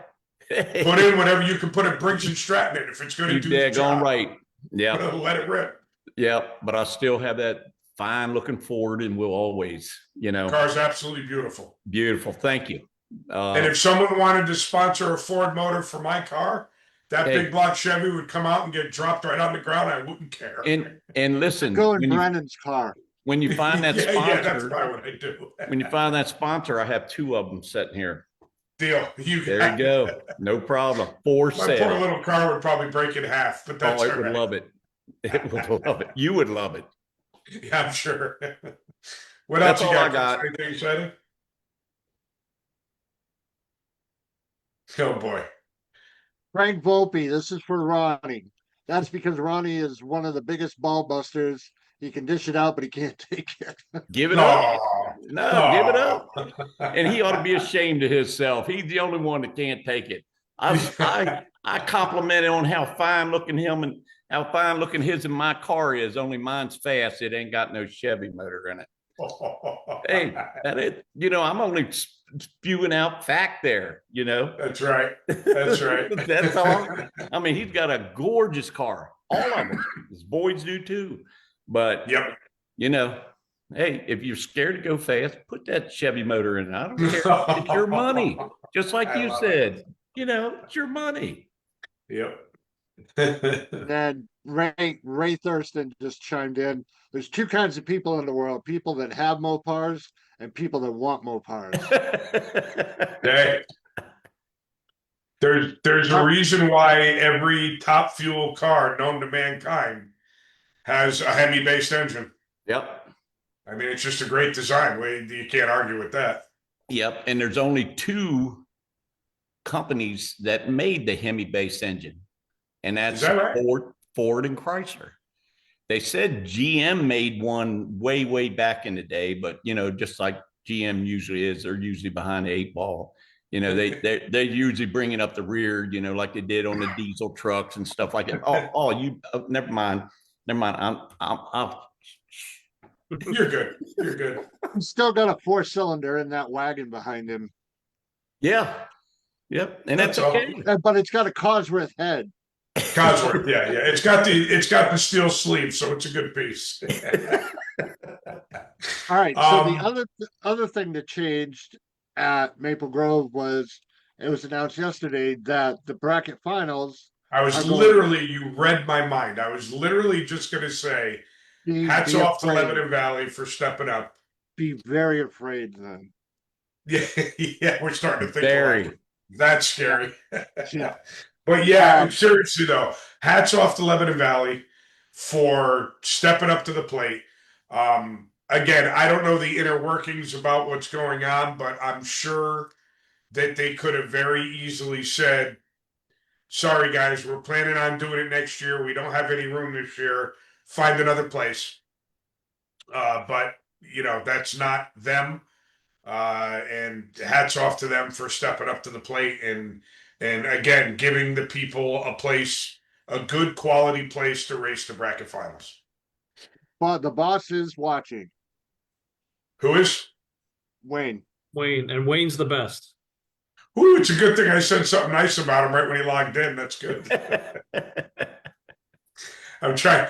Put in whatever you can put at Briggs and Stratton if it's going to do the job. Right. Yeah. Let it rip. Yeah. But I still have that fine looking Ford and will always, Car's absolutely beautiful. Beautiful. Thank you. And if someone wanted to sponsor a Ford motor for my car, that big block Chevy would come out and get dropped right on the ground. I wouldn't care. And listen, go in Brennan's car. When you find that sponsor, that's probably what I do. When you find that sponsor, I have 2 of them sitting here. Deal. There you go. No problem. For sale. My poor little car would probably break in half, but that's it would love it. It would love it. You would love it. Yeah, I'm sure. What That's else you all got? I got. Anything exciting? Oh boy. Frank Volpe, this is for Ronnie. That's because Ronnie is one of the biggest ball busters. He can dish it out, but he can't take it. Give it up. No, give it up. And he ought to be ashamed of himself. He's the only one that can't take it. I complimented on how fine looking his and my car is. Only mine's fast. It ain't got no Chevy motor in it. Hey, I'm only spewing out fact there, That's right. That's right. That's all. I mean, he's got a gorgeous car. All of them. His boys do too. But, hey, if you're scared to go fast, put that Chevy motor in. I don't care. It's your money. Just like you said, it's your money. Yep. Then Ray Thurston just chimed in. There's two kinds of people in the world: people that have Mopars and people that want Mopars. Okay. There's a reason why every top fuel car known to mankind has a Hemi-based engine. Yep. I mean, it's just a great design. You can't argue with that. Yep. And there's only two companies that made the Hemi-based engine, and that's Is that right? Ford and Chrysler. They said GM made one way, way back in the day, but just like GM usually is, they're usually behind the 8 ball. They're usually bringing up the rear, like they did on the diesel trucks and stuff like that. Never mind. You're good. You're good. He's still got a 4-cylinder in that wagon behind him, Yeah. Yep. And that's all. okay. but it's got a Cosworth head. Cosworth, yeah. It's got the steel sleeve, so it's a good piece. All right. So the other thing that changed at Maple Grove was it was announced yesterday that the bracket finals. You read my mind. I was literally just going to say, hats off to Lebanon Valley for stepping up. Be very afraid then. Yeah, yeah, we're starting to think Very. That's scary. Yeah. But yeah, seriously though, hats off to Lebanon Valley for stepping up to the plate. Again, I don't know the inner workings about what's going on, but I'm sure that they could have very easily said, sorry guys, we're planning on doing it next year. We don't have any room this year. Find another place. But that's not them. And hats off to them for stepping up to the plate and again giving the people a good quality place to race the bracket finals. But the boss is watching. Who is? Wayne. And Wayne's the best. Ooh, it's a good thing I said something nice about him right when he logged in. That's good. I'm trying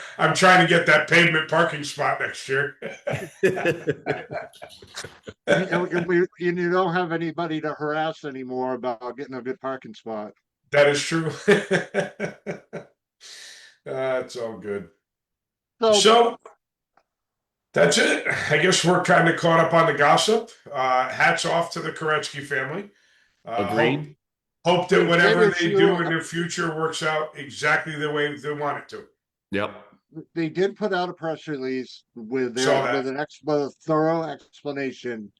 to get that pavement parking spot next year. And you don't have anybody to harass anymore about getting a good parking spot. That is true. It's all good. So that's it. I guess we're kind of caught up on the gossip. Hats off to the Koretsky family. Agreed. Hope that whatever they do in the future works out exactly the way they want it to. Yep. They did put out a press release with a thorough explanation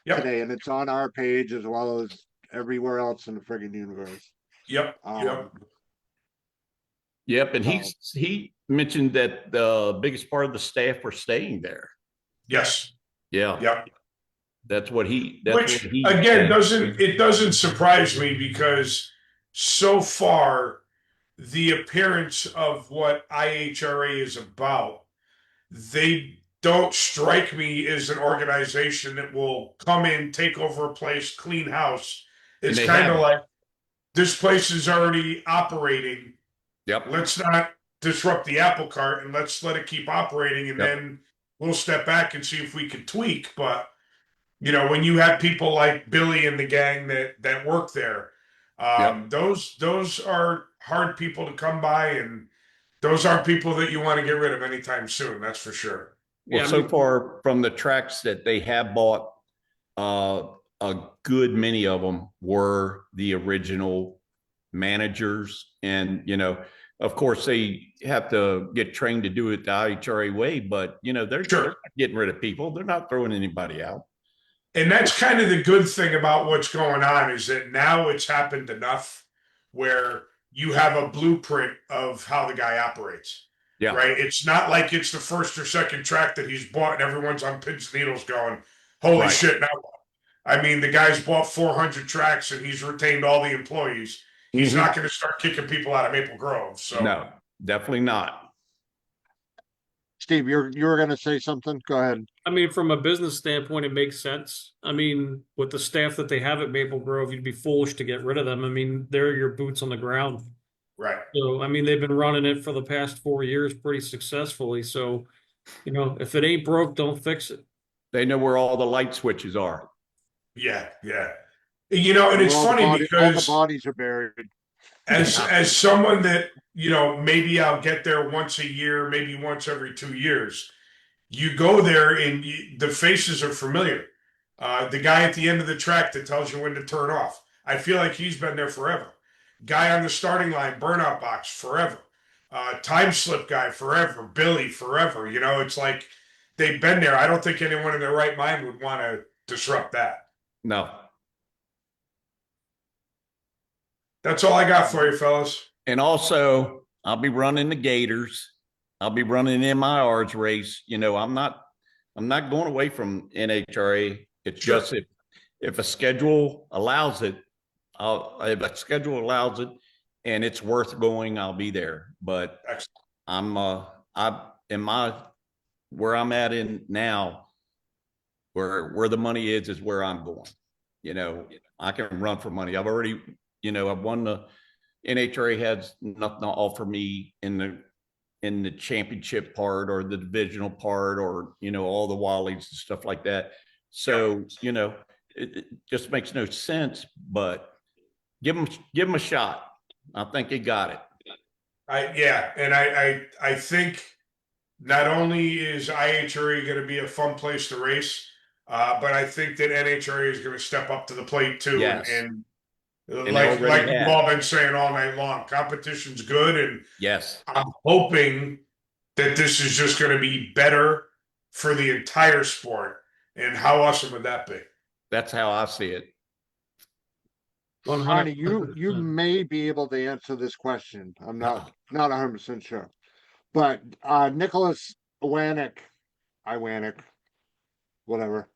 today, and it's on our page as well as everywhere else in the friggin' universe. Yep. Yep. And he mentioned that the biggest part of the staff were staying there. Yes. Yeah. Yep. That's what he. Which again doesn't surprise me because so far the appearance of what IHRA is about, they don't strike me as an organization that will come in, take over a place, clean house. It's kind of like this place is already operating. Yep. Let's not disrupt the apple cart and let's let it keep operating, and then we'll step back and see if we can tweak. But when you have people like Billy and the gang that work there, those are hard people to come by, and those aren't people that you want to get rid of anytime soon. That's for sure. Well, so far from the tracks that they have bought, a good many of them were the original managers, and of course they have to get trained to do it the IHRA way, but they're not getting rid of people. They're not throwing anybody out. And that's kind of the good thing about what's going on, is that now it's happened enough where you have a blueprint of how the guy operates. Yeah. Right. It's not like it's the first or second track that he's bought and everyone's on pins and needles going, holy shit. Now, I mean, the guy's bought 400 tracks and he's retained all the employees. He's not going to start kicking people out of Maple Grove. So no, definitely not. Steve, you were going to say something? Go ahead. I mean, from a business standpoint, it makes sense. I mean, with the staff that they have at Maple Grove, you'd be foolish to get rid of them. I mean, they're your boots on the ground. Right. So, I mean, they've been running it for the past 4 years pretty successfully. So, if it ain't broke, don't fix it. They know where all the light switches are. Yeah. And it's funny because all the bodies are buried. as someone that, you know, maybe I'll get there once a year, maybe once every 2 years. You go there and the faces are familiar. The guy at the end of the track that tells you when to turn off. I feel like he's been there forever. Guy on the starting line, burnout box, forever. Time slip guy, forever. Billy, forever. You know, it's like they've been there. I don't think anyone in their right mind would want to disrupt that. No. That's all I got for you, fellas. And also, I'll be running the Gators. I'll be running MIR's race. You know, I'm not going away from NHRA. It's Sure. just if a schedule allows it, if a schedule allows it and it's worth going, I'll be there. But Excellent. where I'm at in now, where the money is where I'm going. You know, I can run for money. I've already, you know, I've won the NHRA has nothing to offer me in the championship part or the divisional part or, you know, all the Wallies and stuff like that. So, you know, it just makes no sense, but give them a shot. I think they got it. I think not only is IHRA going to be a fun place to race, but I think that NHRA is going to step up to the plate too. Yes. And they like already we've have. all been saying all night long, competition's good, and Yes, I'm hoping that this is just going to be better for the entire sport. And how awesome would that be? that's how I see it. Ronnie, you may be able to answer this question. I'm not 100% sure. But Nicholas Iwanek, whatever.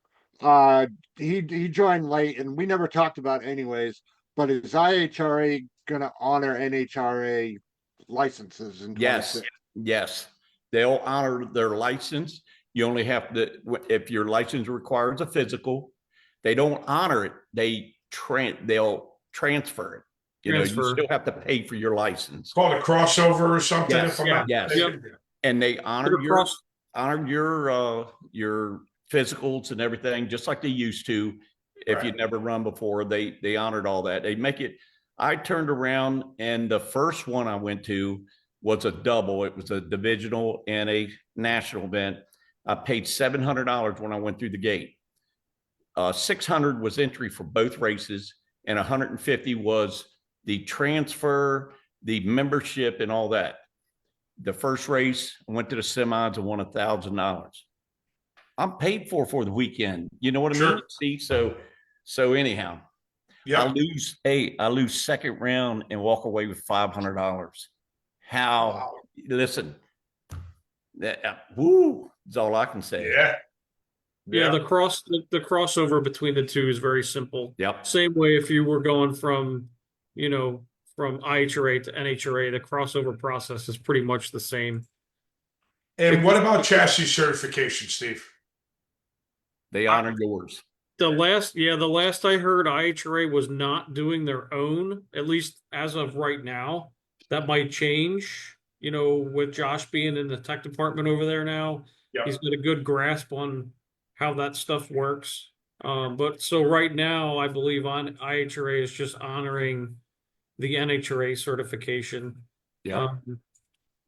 He joined late and we never talked about anyways, but is IHRA gonna honor NHRA licenses in 26? Yes. They'll honor their license. You only have to, if your license requires a physical, they don't honor it. They'll transfer it. You know, you still have to pay for your license. It's called a crossover or something. Yes, If I'm not mistaken. And they honor your physicals and everything, just like they used to. If you'd never run before, they honored all that. They make it. I turned around and the first one I went to was a double. It was a divisional and a national event. I paid $700 when I went through the gate. $600 was entry for both races, and $150 was the transfer, the membership, and all that. The first race, I went to the semis and won $1,000. I'm paid for the weekend. You know what I mean? See, so anyhow, I lose second round and walk away with $500. How? Wow. Listen, woo! Is all I can say. Yeah, the crossover between the two is very simple. Yep. Same way if you were going from, you know, from IHRA to NHRA, the crossover process is pretty much the same. And what about chassis certification, Steve? They honor yours. The last I heard, IHRA was not doing their own, at least as of right now. That might change, you know, with Josh being in the tech department over there now. Yep. He's got a good grasp on how that stuff works. But so right now, I believe IHRA is just honoring the NHRA certification. Yeah.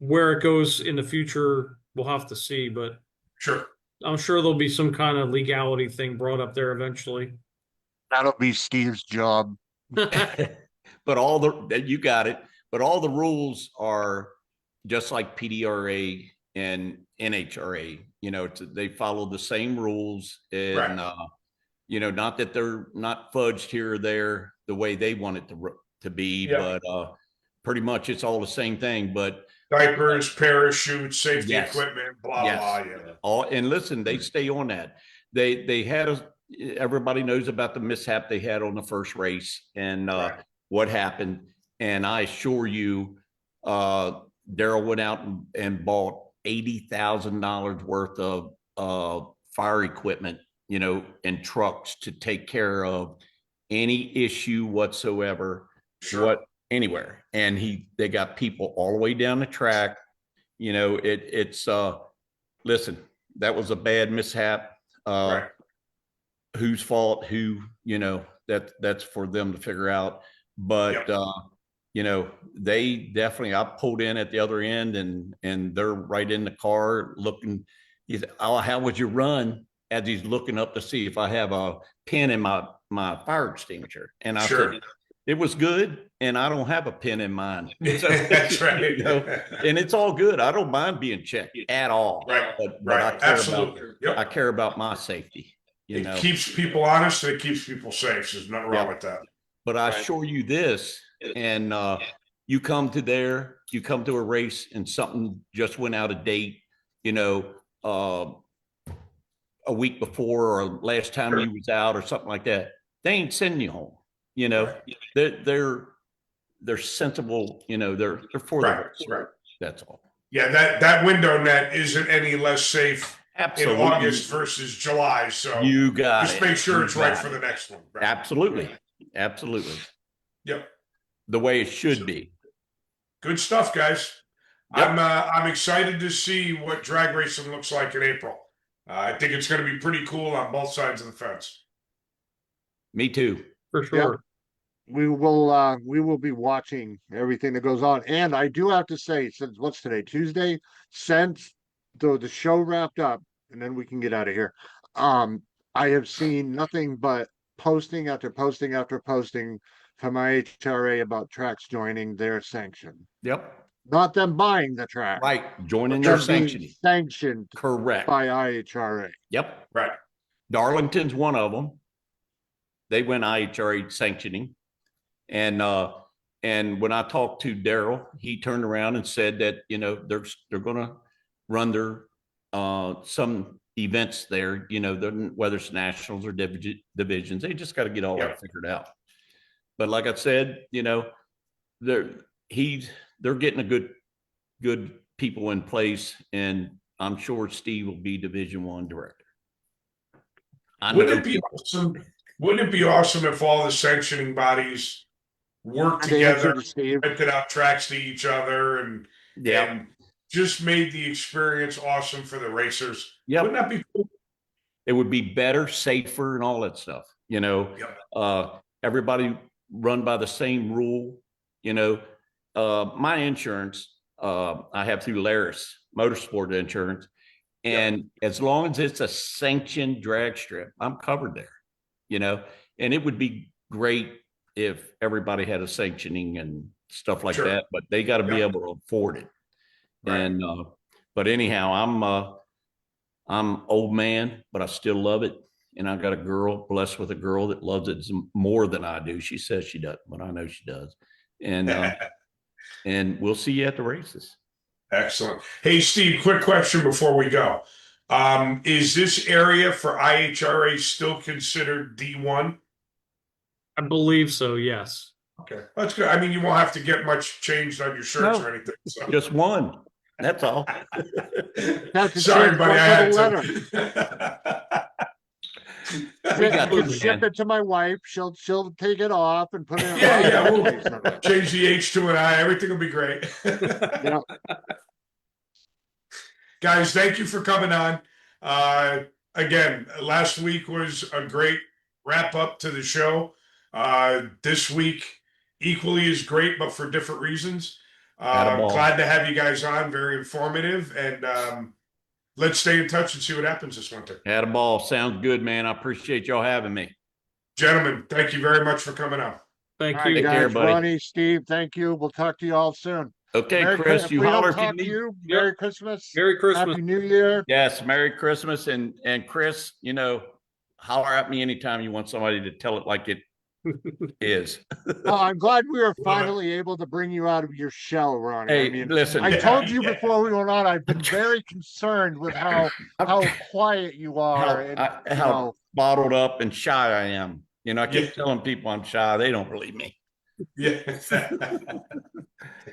Where it goes in the future, we'll have to see, but sure. I'm sure there'll be some kind of legality thing brought up there eventually. That'll be Steve's job. But you got it. But all the rules are just like PDRA and NHRA. You know, they follow the same rules, and you know, not that they're not fudged here or there the way they want it to be, but pretty much it's all the same thing. But diapers, parachutes, safety equipment, blah blah. All, and listen, they stay on that. They had everybody knows about the mishap they had on the first race and what happened. And I assure you, Daryl went out and bought $80,000 worth of fire equipment, you know, and trucks to take care of any issue whatsoever, anywhere. And they got people all the way down the track. You know, it's listen, that was a bad mishap. Whose fault? Who? You know, that's for them to figure out. But they definitely, I pulled in at the other end and they're right in the car looking. He said, "Oh, how was your run?" As he's looking up to see if I have a pin in my fire extinguisher. And I Sure. said, "It was good. And I don't have a pin in mine." So, That's right. and it's all good. I don't mind being checked at all. Right. But I Right. care Absolutely. about, Yep. I care about my safety, It keeps people honest and it keeps people safe. So there's nothing wrong Yep. with that. But I assure you this, and you come to a race and something just went out of date, a week before or last time you was out or something like that. They ain't sending you home. They're sensible. They're for the race. Right. That's all. Yeah, that window net isn't any less safe Absolutely. in August versus July. So you got just it. make sure You it's right got for it. the next one. Right. Absolutely. Yep. The way it should be. Good stuff, guys. Yep. I'm excited to see what drag racing looks like in April. I think it's going to be pretty cool on both sides of the fence. Me too. For sure. We will be watching everything that goes on. And I do have to say, since what's today, Tuesday, since the show wrapped up, and then we can get out of here. I have seen nothing but posting after posting after posting from IHRA about tracks joining their sanction. Yep. Not them buying the track. Right. Joining Them their being sanctioning. sanctioned Correct. by IHRA. Yep. Right. Darlington's one of them. They went IHRA sanctioning. And when I talked to Daryl, he turned around and said that, they're going to run their some events there, whether it's nationals or divisions. They just got to get all that figured out. But like I said, they're getting a good people in place, and I'm sure Steve will be Division I director. Wouldn't it be awesome? Wouldn't it be awesome if all the sanctioning bodies worked together, rented out tracks to each other, and just made the experience awesome for the racers? Yep. Wouldn't that be cool? It would be better, safer, and all that stuff. Everybody run by the same rule. My insurance, I have through Laris Motorsport Insurance. And as long as it's a sanctioned drag strip, I'm covered there, and it would be great if everybody had a sanctioning and stuff like that, but they got to be able to afford it. Right. And, but anyhow, I'm old man, but I still love it. And I got a girl, blessed with a girl that loves it more than I do. She says she doesn't, but I know she does. And, and we'll see you at the races. Excellent. Hey, Steve, quick question before we go. Is this area for IHRA still considered D1? I believe so, yes. Okay, that's good. I mean, you won't have to get much changed on your shirts or anything. So. Just one. That's all. Sorry, buddy. I had to. Ship it to my wife. She'll take it off and put it in. We'll change the H to an I. Everything will be great. Guys, thank you for coming on. Again, last week was a great wrap up to the show. This week equally is great, but for different reasons. Glad to have you guys on. Very informative, and let's stay in touch and see what happens this winter. Had a ball. Sounds good, man. I appreciate y'all having me. Gentlemen, thank you very much for coming on. Thank you. you. Take care, buddy. Ronnie, Steve, thank you. We'll talk to you all soon. Okay, Chris, you holler if you need. Merry Christmas. Merry Christmas. Happy New Year. Yes, Merry Christmas. And Chris, holler at me anytime you want somebody to tell it like it is. Oh, I'm glad we were finally able to bring you out of your shell, Ronnie. Hey, listen. I told you before we went on, I've been very concerned with how quiet you are. How bottled up and shy I am. I keep telling people I'm shy. They don't believe me. Yeah.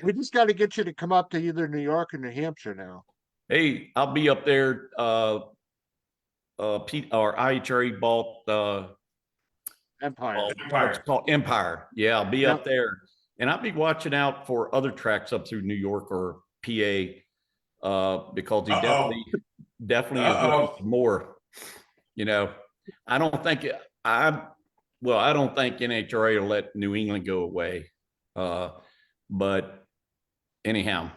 We just got to get you to come up to either New York or New Hampshire now. Hey, I'll be up there. Pete or IHRA bought Empire. It's called Empire. Yeah, I'll be up there, and I'll be watching out for other tracks up through New York or PA because he definitely is looking for more. I don't think I don't think NHRA will let New England go away. But anyhow,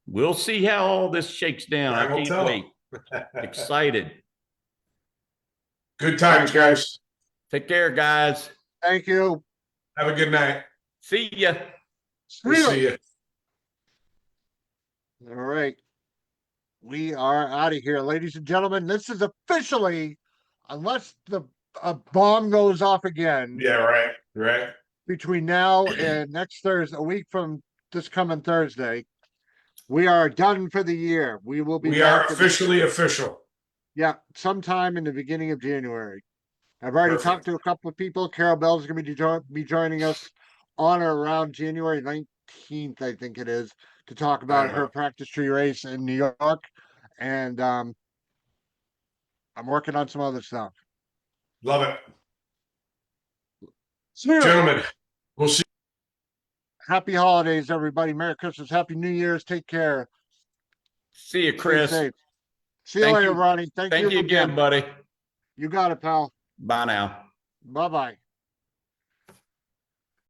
we'll see how all this shakes down. I Time will can't tell. wait. Excited. Good times, guys. Take care, guys. Thank you. Have a good night. See ya. We'll see you. All right. We are out of here, ladies and gentlemen. This is officially, unless a bomb goes off again Yeah, right, right. between now and next Thursday, a week from this coming Thursday, we are done for the year. We will be We are back officially official. yeah, sometime in the beginning of January. I've already Perfect. talked to a couple of people. Carol Bell's going to be joining us on or around January 19th, I think it is, to talk about her practice tree race in New York. And I'm working on some other stuff. Love it. So, Gentlemen, we'll see. happy holidays, everybody. Merry Christmas. Happy New Year's. Take care. See you, Stay Chris. safe. See you Thank later, you. Ronnie. Thank Thank you again, buddy. You got it, pal. Bye now. Bye-bye.